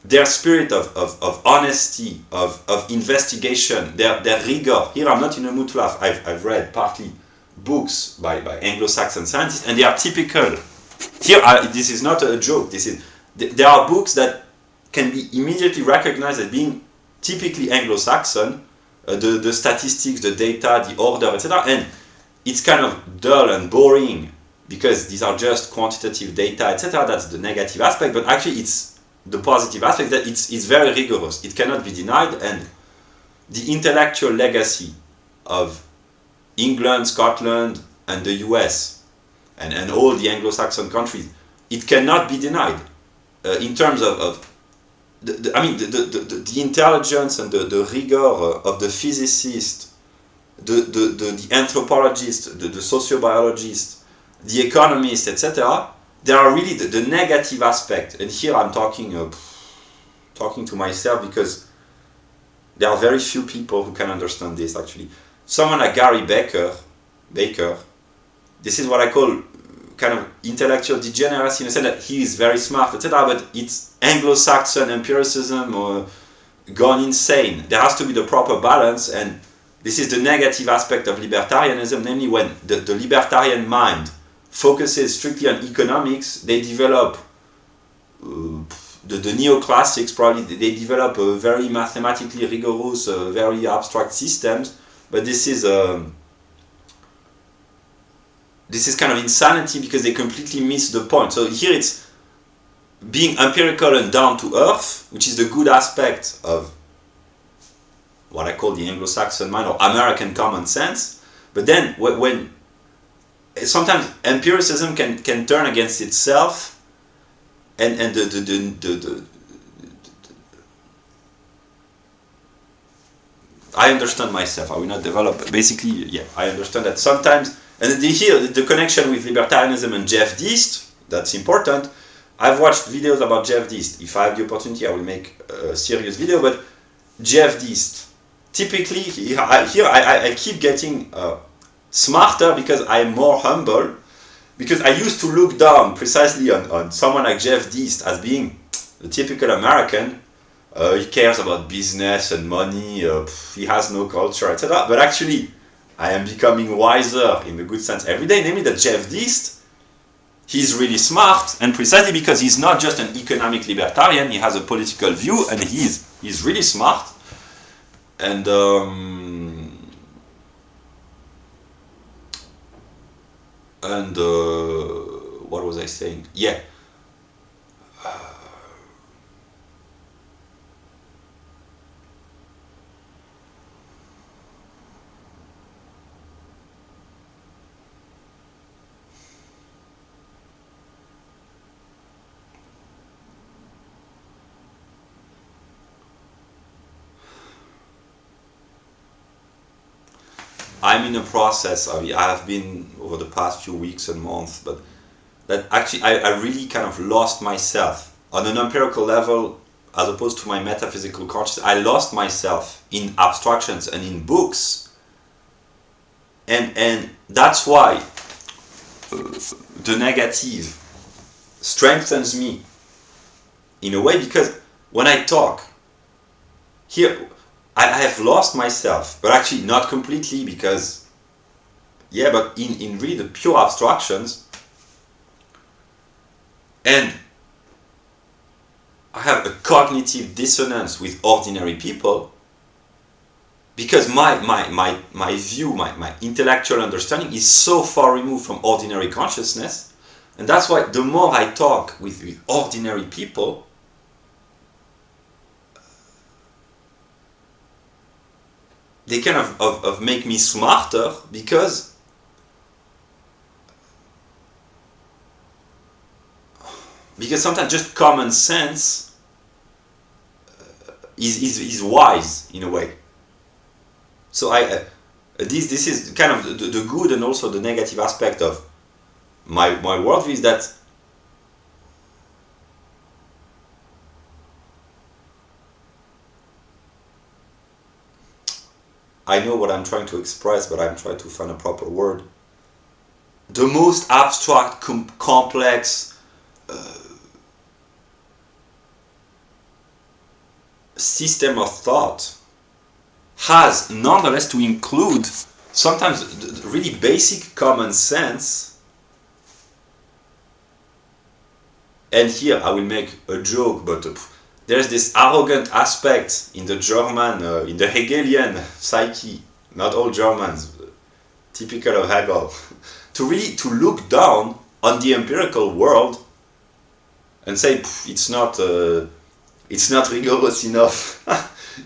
their spirit of honesty, of investigation, their rigor. Here I'm not in a mood to laugh. I've read partly books by Anglo-Saxon scientists, and they are typical. Here, this is not a joke. There are books that can be immediately recognized as being typically Anglo-Saxon. The statistics, the data, the order, etc. And it's kind of dull and boring because these are just quantitative data, etc. That's the negative aspect, but actually it's the positive aspect that it's very rigorous. It cannot be denied, and the intellectual legacy of England, Scotland, and the US, and all the Anglo-Saxon countries, it cannot be denied. In terms of the intelligence and the rigor of the physicist, the anthropologist, the sociobiologist, the economist, etc. There are really the negative aspect, and here I'm talking to myself because there are very few people who can understand this actually. Someone like Gary Baker, this is what I call kind of intellectual degeneracy in the sense that he is very smart, etc. But it's Anglo-Saxon empiricism or gone insane. There has to be the proper balance, and this is the negative aspect of libertarianism, namely when the libertarian mind focuses strictly on economics, they develop the neoclassics. Probably they develop very mathematically rigorous, very abstract systems. But this is kind of insanity because they completely miss the point. So here it's being empirical and down to earth, which is the good aspect of what I call the Anglo-Saxon mind or American common sense. But then when sometimes empiricism can turn against itself, and I understand myself. I will not develop. Basically, yeah, I understand that sometimes, and here the connection with libertarianism and Jeff Deist, that's important. I've watched videos about Jeff Deist. If I have the opportunity, I will make a serious video. But Jeff Deist, typically, here I keep getting smarter because I'm more humble, because I used to look down precisely on someone like Jeff Deist as being the typical American. He cares about business and money, he has no culture, etc. But actually, I am becoming wiser in the good sense every day, namely that Jeff Deist, he's really smart, and precisely because he's not just an economic libertarian, he has a political view, and he's really smart. And what was I saying? Yeah. I'm in a process. I have been over the past few weeks and months, but that actually I really kind of lost myself on an empirical level, as opposed to my metaphysical consciousness. I lost myself in abstractions and in books, and that's why the negative strengthens me in a way, because when I talk here, I have lost myself, but actually not completely, because, yeah, but in really the pure abstractions, and I have a cognitive dissonance with ordinary people, because my view, my intellectual understanding is so far removed from ordinary consciousness, and that's why the more I talk with ordinary people, they kind of make me smarter, because because sometimes just common sense is wise in a way. So this is kind of the good and also the negative aspect of my worldview, is that I know what I'm trying to express, but I'm trying to find a proper word. The most abstract, complex system of thought has nonetheless to include sometimes really basic common sense. And here I will make a joke, but there's this arrogant aspect in the German, in the Hegelian psyche, not all Germans, typical of Hegel, to look down on the empirical world and say it's not rigorous enough,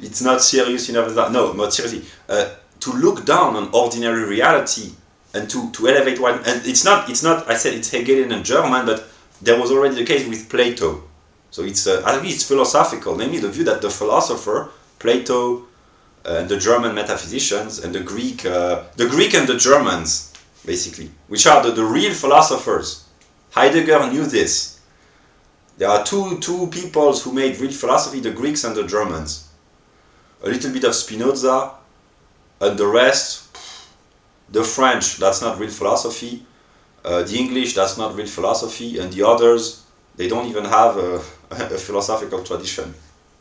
it's not serious enough. No, not seriously. To look down on ordinary reality and to elevate one, and it's not. I said it's Hegelian and German, but there was already the case with Plato. So it's I think it's philosophical, namely the view that the philosopher Plato and the German metaphysicians and the Greek and the Germans, basically, which are the real philosophers. Heidegger knew this. There are two peoples who made real philosophy: the Greeks and the Germans. A little bit of Spinoza, and the rest, the French, that's not real philosophy. The English, that's not real philosophy, and the others, they don't even have a philosophical tradition.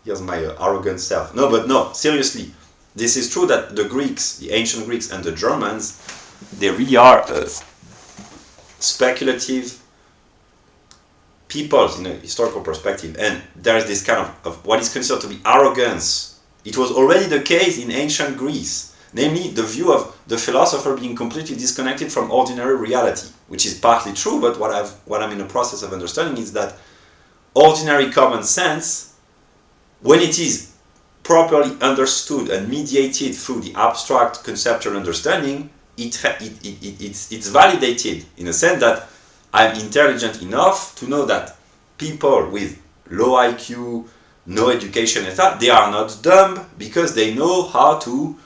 Here's my arrogant self. No, but no, seriously, this is true that the Greeks, the ancient Greeks and the Germans, they really are speculative peoples in a historical perspective, and there's this kind of what is considered to be arrogance. It was already the case in ancient Greece, namely the view of the philosopher being completely disconnected from ordinary reality, which is partly true, but what I'm in the process of understanding is that ordinary common sense, when it is properly understood and mediated through the abstract conceptual understanding, it's validated in a sense that I'm intelligent enough to know that people with low IQ, no education, etc., they are not dumb because they know how to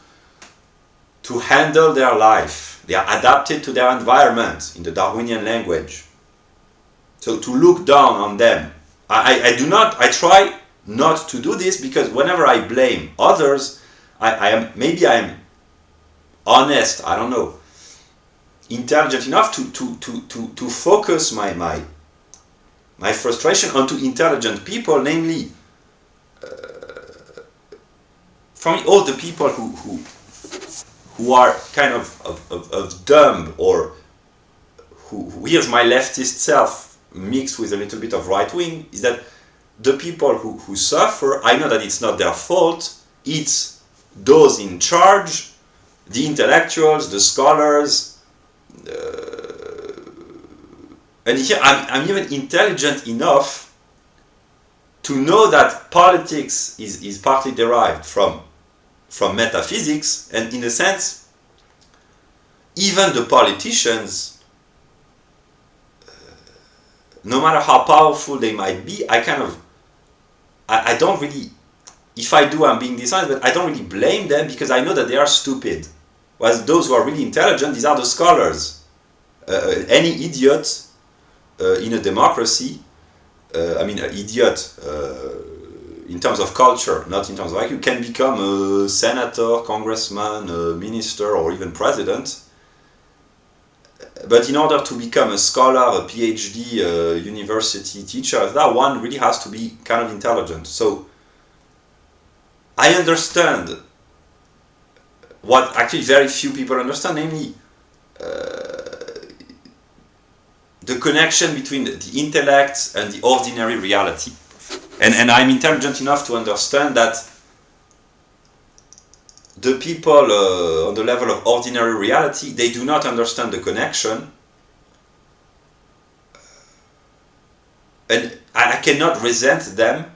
handle their life. They are adapted to their environment in the Darwinian language. So to look down on them, I try not to do this, because whenever I blame others, I am honest, I don't know, intelligent enough to focus my frustration onto intelligent people, namely for me, all the people who are kind of dumb, or who here's my leftist self mixed with a little bit of right wing, is that the people who suffer, I know that it's not their fault, it's those in charge, the intellectuals, the scholars, and here I'm even intelligent enough to know that politics is partly derived from metaphysics, and in a sense, even the politicians, no matter how powerful they might be, I don't really, if I do, I'm being dishonest, but I don't really blame them, because I know that they are stupid. Whereas those who are really intelligent, these are the scholars. Any idiot in a democracy, an idiot in terms of culture, not in terms of IQ, can become a senator, congressman, a minister, or even president. But in order to become a scholar, a PhD, university teacher, that one really has to be kind of intelligent. So I understand what actually very few people understand, namely the connection between the intellect and the ordinary reality. And I'm intelligent enough to understand that the people on the level of ordinary reality, they do not understand the connection, and I cannot resent them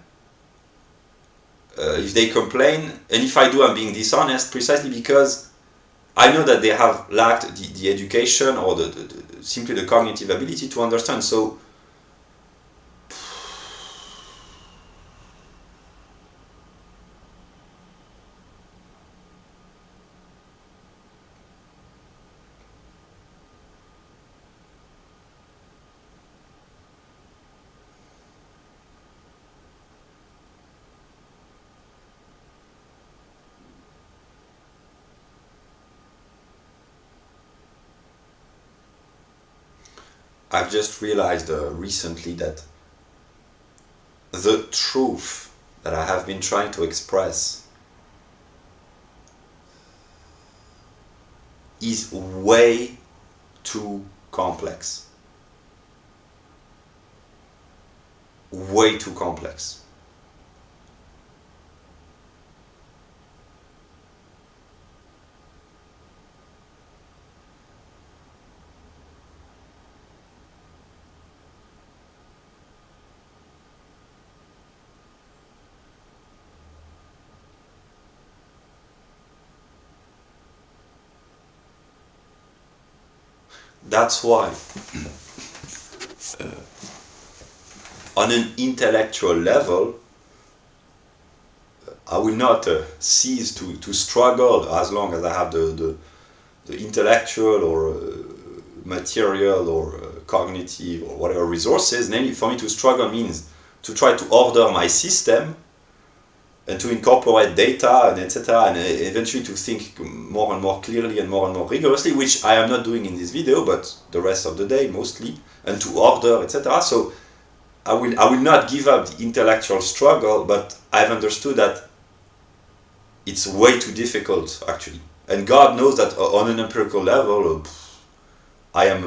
if they complain, and if I do, I'm being dishonest, precisely because I know that they have lacked the education or simply the cognitive ability to understand. So I've just realized recently that the truth that I have been trying to express is way too complex. Way too complex. That's why, on an intellectual level, I will not cease to struggle as long as I have the intellectual or material or cognitive or whatever resources. Namely, for me to struggle means to try to order my system and to incorporate data and etc. and eventually to think more and more clearly and more rigorously, which I am not doing in this video, but the rest of the day mostly, and to order etc. So I will not give up the intellectual struggle, but I've understood that it's way too difficult actually, and God knows that on an empirical level, I am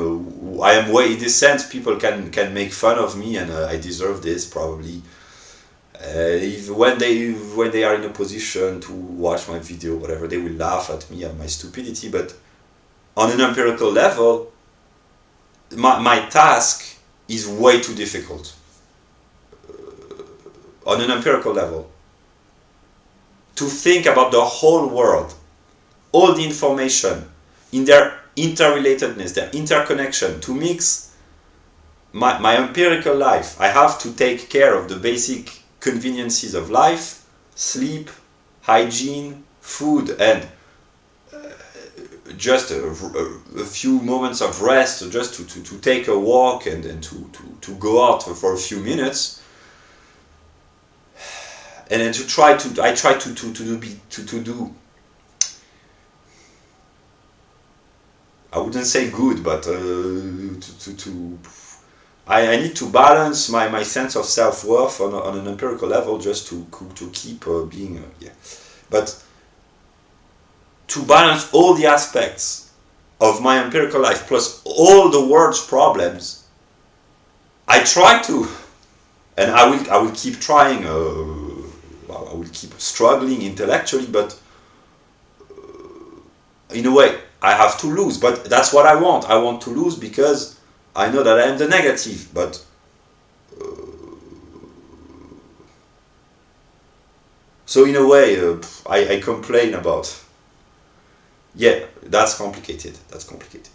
way. In this sense, people can make fun of me, and I deserve this probably. When they are in a position to watch my video, whatever, they will laugh at me and my stupidity. But on an empirical level, my task is way too difficult. On an empirical level, to think about the whole world, all the information in their interrelatedness, their interconnection, to mix my empirical life. I have to take care of the basic conveniences of life, sleep, hygiene, food, and just a few moments of rest, just to take a walk and to go out for a few minutes, and then I try to do. I wouldn't say good, but I need to balance my sense of self-worth on an empirical level, just to keep being but to balance all the aspects of my empirical life plus all the world's problems. I try to, and I will keep trying. I will keep struggling intellectually, but in a way I have to lose. But that's what I want. I want to lose because I know that I am the negative, but so in a way I complain about. Yeah, that's complicated. That's complicated.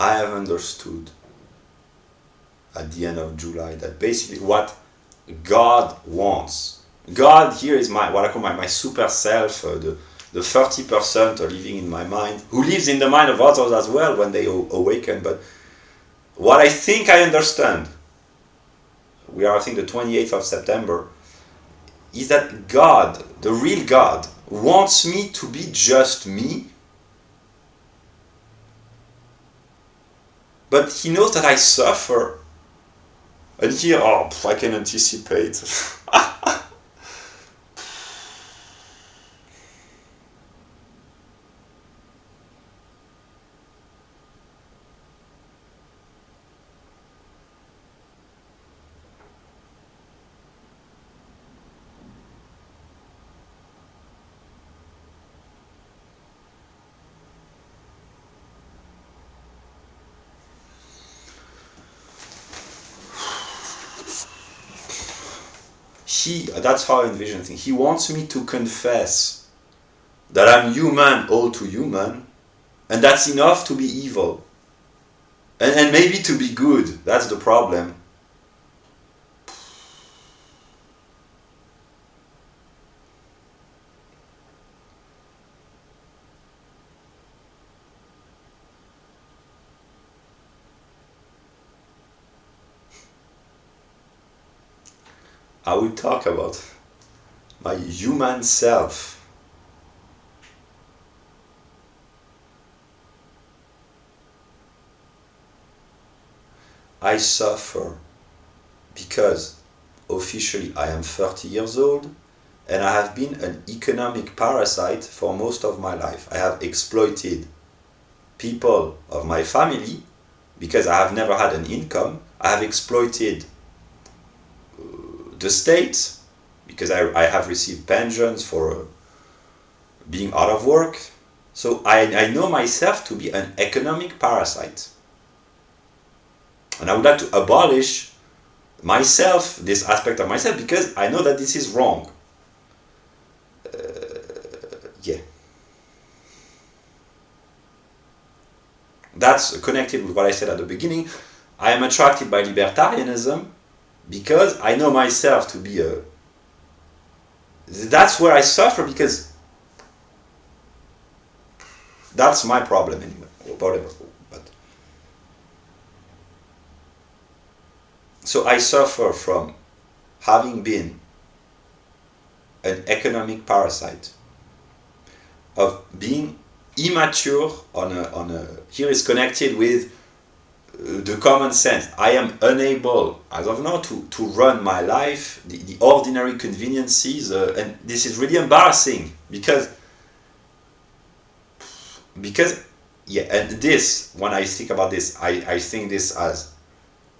I have understood at the end of July that basically what God wants. God here is what I call my super self, the 30% living in my mind, who lives in the mind of others as well when they awaken. But what I think I understand, we are I think the 28th of September, is that God, the real God, wants me to be just me. But he knows that I suffer. And here, I can anticipate. that's how I envision things. He wants me to confess that I'm human, all too human, and that's enough to be evil. And maybe to be good. That's the problem. I will talk about my human self. I suffer because officially I am 30 years old and I have been an economic parasite for most of my life. I have exploited people of my family because I have never had an income. I have exploited the state because I have received pensions for being out of work. So I know myself to be an economic parasite. And I would like to abolish myself, this aspect of myself, because I know that this is wrong. Yeah. That's connected with what I said at the beginning. I am attracted by libertarianism because I know myself to be a... That's where I suffer because that's my problem anyway, or whatever. But so I suffer from having been an economic parasite, of being immature on a here is connected with the common sense. I am unable, as of now, to run my life, the ordinary conveniences, and this is really embarrassing because yeah, and this, when I think about this, I think this as,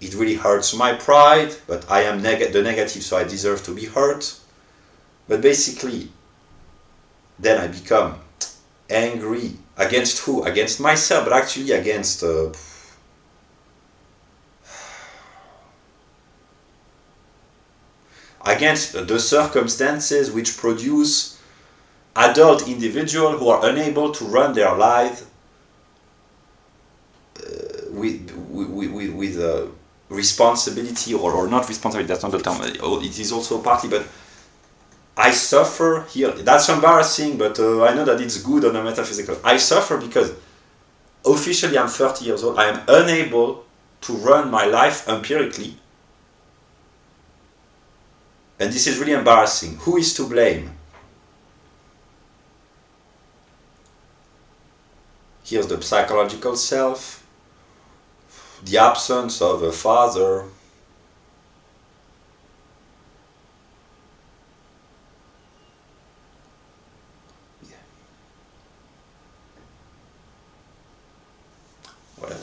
it really hurts my pride, but I am the negative, so I deserve to be hurt. But basically, then I become angry against who? Against myself, but actually against against the circumstances which produce adult individuals who are unable to run their life with responsibility, or not responsibility, that's not the term, it is also partly, but I suffer here. That's embarrassing, but I know that it's good on a metaphysical. I suffer because officially I'm 30 years old. I am unable to run my life empirically. And this is really embarrassing. Who is to blame? Here's the psychological self, the absence of a father. Whatever.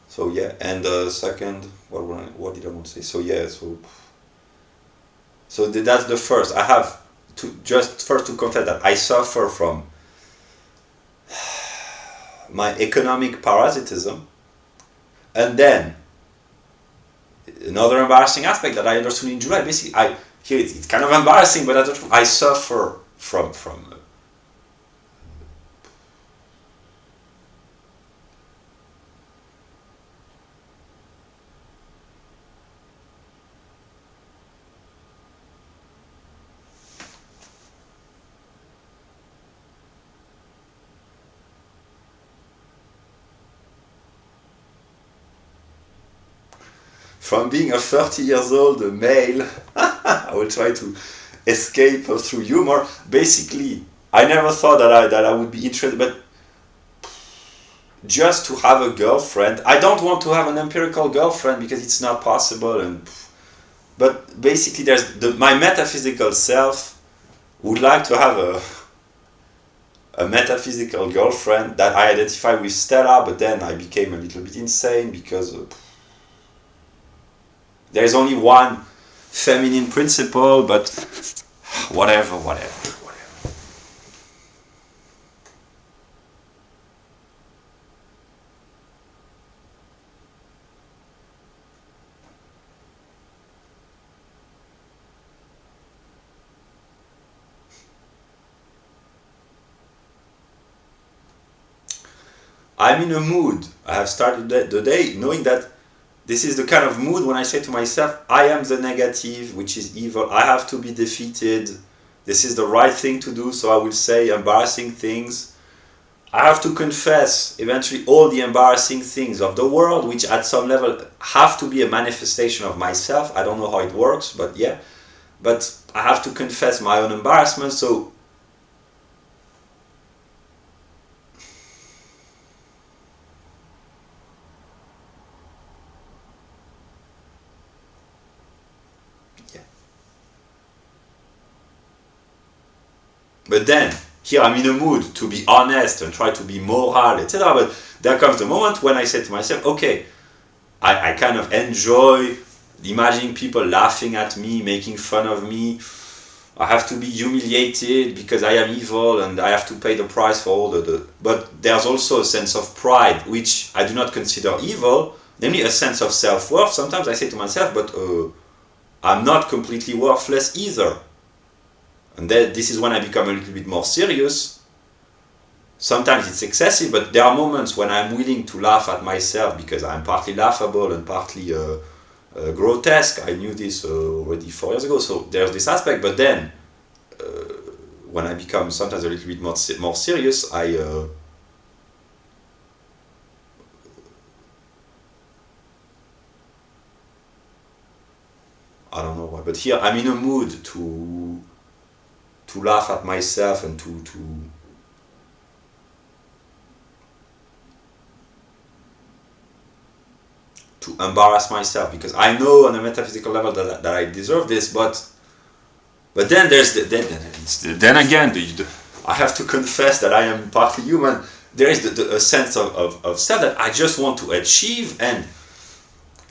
So yeah, and second, what did I want to say? So yeah, so that's the first. I have to just first to confess that I suffer from my economic parasitism, and then another embarrassing aspect that I understood in July. Basically, here it's kind of embarrassing, but I suffer from being a 30 years old male. I will try to escape through humor. Basically, I never thought that I would be interested, but just to have a girlfriend. I don't want to have an empirical girlfriend because it's not possible. But basically, there's my metaphysical self would like to have a metaphysical girlfriend that I identify with Stella, but then I became a little bit insane because there is only one feminine principle, but whatever. I'm in a mood. I have started the day knowing that this is the kind of mood when I say to myself, I am the negative, which is evil. I have to be defeated. This is the right thing to do, so I will say embarrassing things. I have to confess eventually all the embarrassing things of the world, which at some level have to be a manifestation of myself. I don't know how it works, but yeah. But I have to confess my own embarrassment, so yeah. But then, here I'm in a mood to be honest and try to be moral, etc. But there comes the moment when I say to myself, okay, I kind of enjoy imagining people laughing at me, making fun of me. I have to be humiliated because I am evil and I have to pay the price for all the... But there's also a sense of pride, which I do not consider evil, namely a sense of self-worth. Sometimes I say to myself, but I'm not completely worthless either. And then this is when I become a little bit more serious. Sometimes it's excessive, but there are moments when I'm willing to laugh at myself because I'm partly laughable and partly grotesque. I knew this already 4 years ago, so there's this aspect. But then, when I become sometimes a little bit more serious, I don't know why, but here I'm in a mood to laugh at myself and to embarrass myself, because I know on a metaphysical level that I deserve this, but then there's then again I have to confess that I am partly human. There is a sense of self that I just want to achieve, and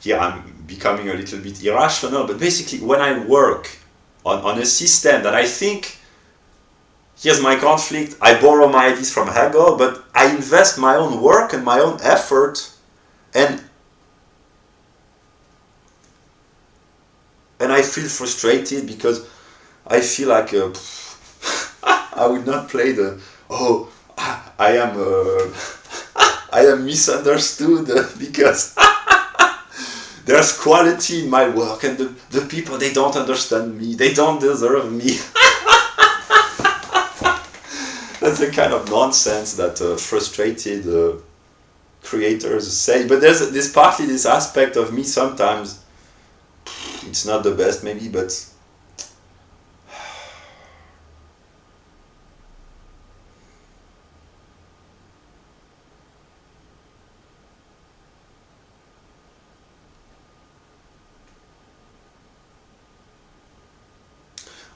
here I'm becoming a little bit irrational, but basically when I work on a system that I think, here's my conflict, I borrow my ideas from Hegel, but I invest my own work and my own effort, and I feel frustrated because I feel like I would not play the I am misunderstood because there's quality in my work and the people, they don't understand me, they don't deserve me. That's the kind of nonsense that frustrated creators say. But there's partly this aspect of me sometimes. It's not the best maybe, but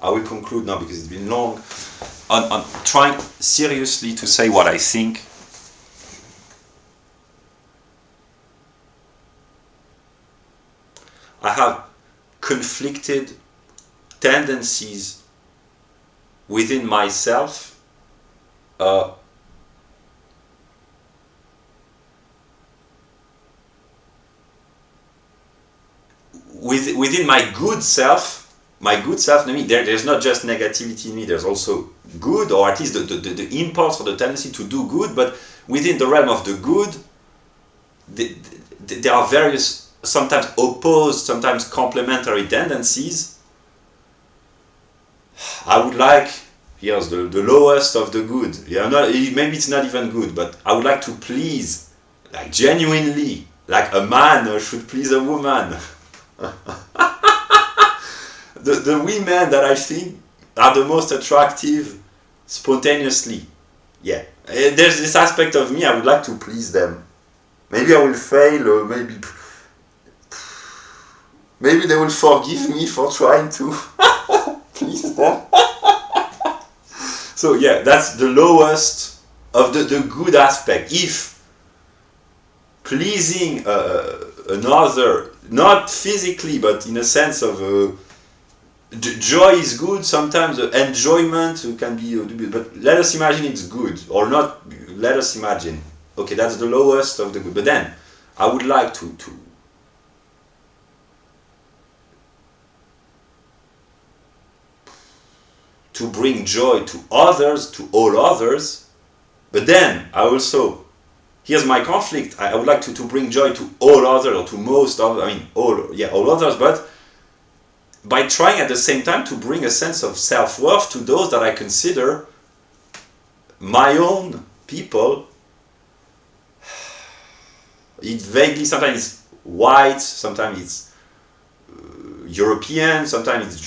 I will conclude now because it's been long on trying seriously to say what I think. I have conflicted tendencies within myself within my good self. My good self, I mean, there's not just negativity in me, there's also good, or at least the impulse or the tendency to do good, but within the realm of the good, there are various, sometimes opposed, sometimes complementary tendencies. I would like, here's the lowest of the good, maybe it's not even good, but I would like to please, like genuinely, like a man should please a woman. The women that I think are the most attractive spontaneously. Yeah. There's this aspect of me, I would like to please them. Maybe I will fail, or maybe they will forgive me for trying to please them. So yeah, that's the lowest of the good aspect. If pleasing another, not physically, but in a sense of joy is good, sometimes enjoyment can be, but let us imagine it's good, or not, let us imagine, okay, that's the lowest of the good, but then I would like to bring joy to others, to all others, but then I also, here's my conflict. I would like to bring joy to all others, or to most of, all others, but by trying at the same time to bring a sense of self-worth to those that I consider my own people. It vaguely, sometimes it's white, sometimes it's European, sometimes it's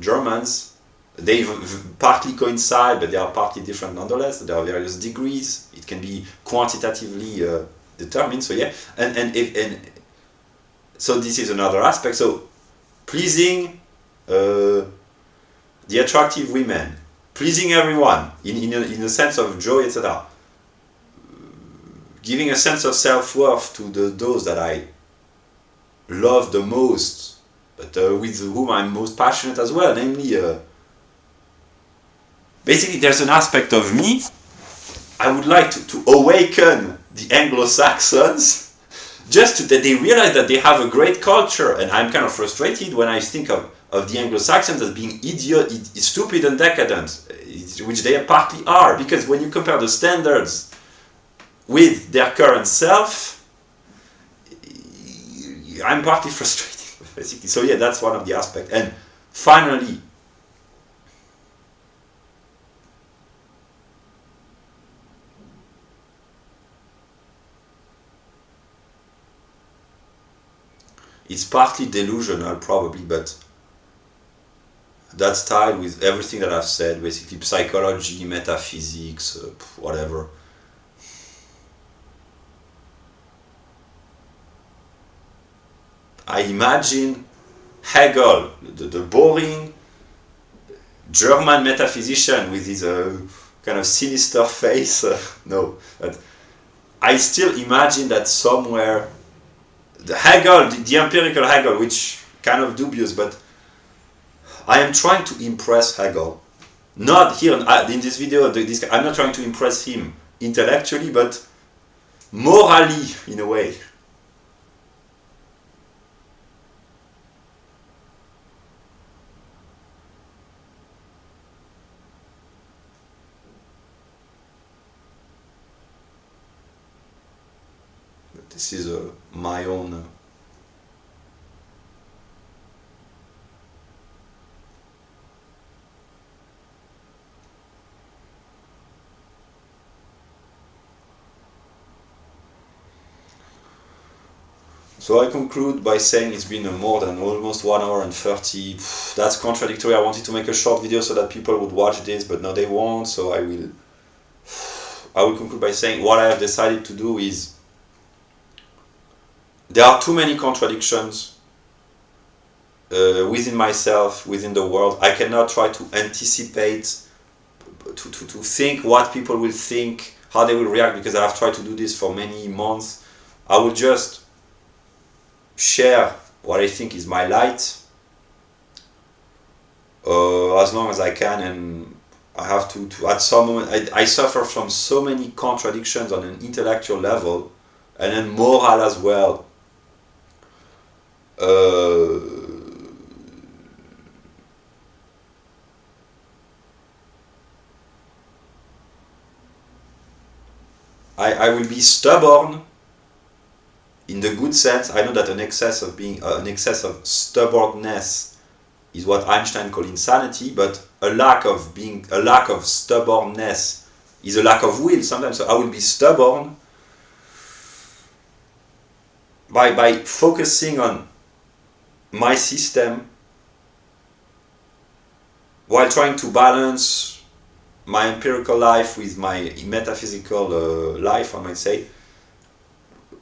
Germans. They partly coincide, but they are partly different nonetheless. There are various degrees. It can be quantitatively determined. So yeah, and so this is another aspect. So pleasing the attractive women, pleasing everyone in a sense of joy, etc. Giving a sense of self-worth to those that I love the most, but with whom I'm most passionate as well, namely. Basically, there's an aspect of me I would like to awaken the Anglo-Saxons, just that they realize that they have a great culture, and I'm kind of frustrated when I think of the Anglo-Saxons as being stupid and decadent, which they partly are, because when you compare the standards with their current self, I'm partly frustrated, basically. So yeah, that's one of the aspects. And finally, it's partly delusional, probably, but that's tied with everything that I've said, basically psychology, metaphysics, whatever. I imagine Hegel, the boring German metaphysician with his kind of sinister face. No, but I still imagine that somewhere the Hegel, the empirical Hegel, which kind of dubious, but I am trying to impress Hegel. Not here in this video, I'm not trying to impress him intellectually, but morally, in a way. This is my own So I conclude by saying it's been more than almost 1 hour and 30. That's contradictory. I wanted to make a short video so that people would watch this, but now they won't. So I will conclude by saying what I have decided to do is there are too many contradictions within myself, within the world. I cannot try to anticipate, to think what people will think, how they will react, because I have tried to do this for many months. I will just share what I think is my light as long as I can, and I have to at some moment, I suffer from so many contradictions on an intellectual level and then moral as well. I will be stubborn in the good sense. I know that an excess of stubbornness is what Einstein called insanity, but a lack of stubbornness is a lack of will sometimes. So I will be stubborn by focusing on my system while trying to balance my empirical life with my metaphysical life, I might say.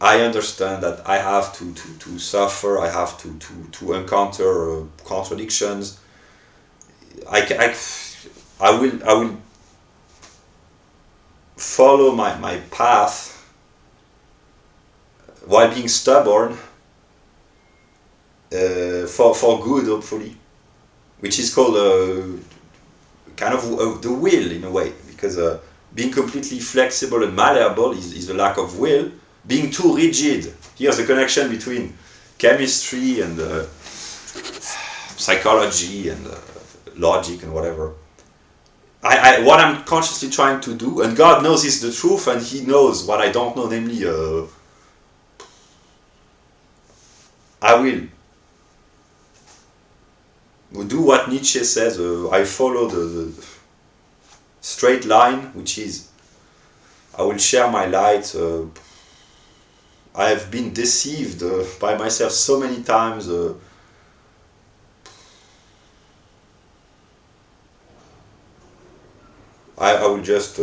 I understand that I have to suffer, I have to encounter contradictions. I will follow my path while being stubborn for good, hopefully, which is called kind of the will in a way, because being completely flexible and malleable is a lack of will. Being too rigid, here's the connection between chemistry and psychology and logic and whatever. what I'm consciously trying to do, and God knows is the truth, and He knows what I don't know, namely, I will do what Nietzsche says. I follow the straight line, which is I will share my light. I have been deceived by myself so many times. I will just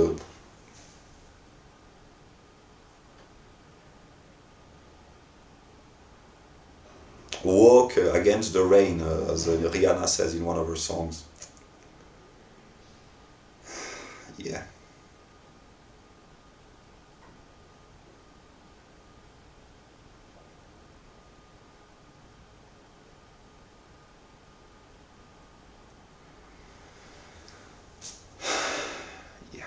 walk against the rain, as Rihanna says in one of her songs. Yeah. Yeah.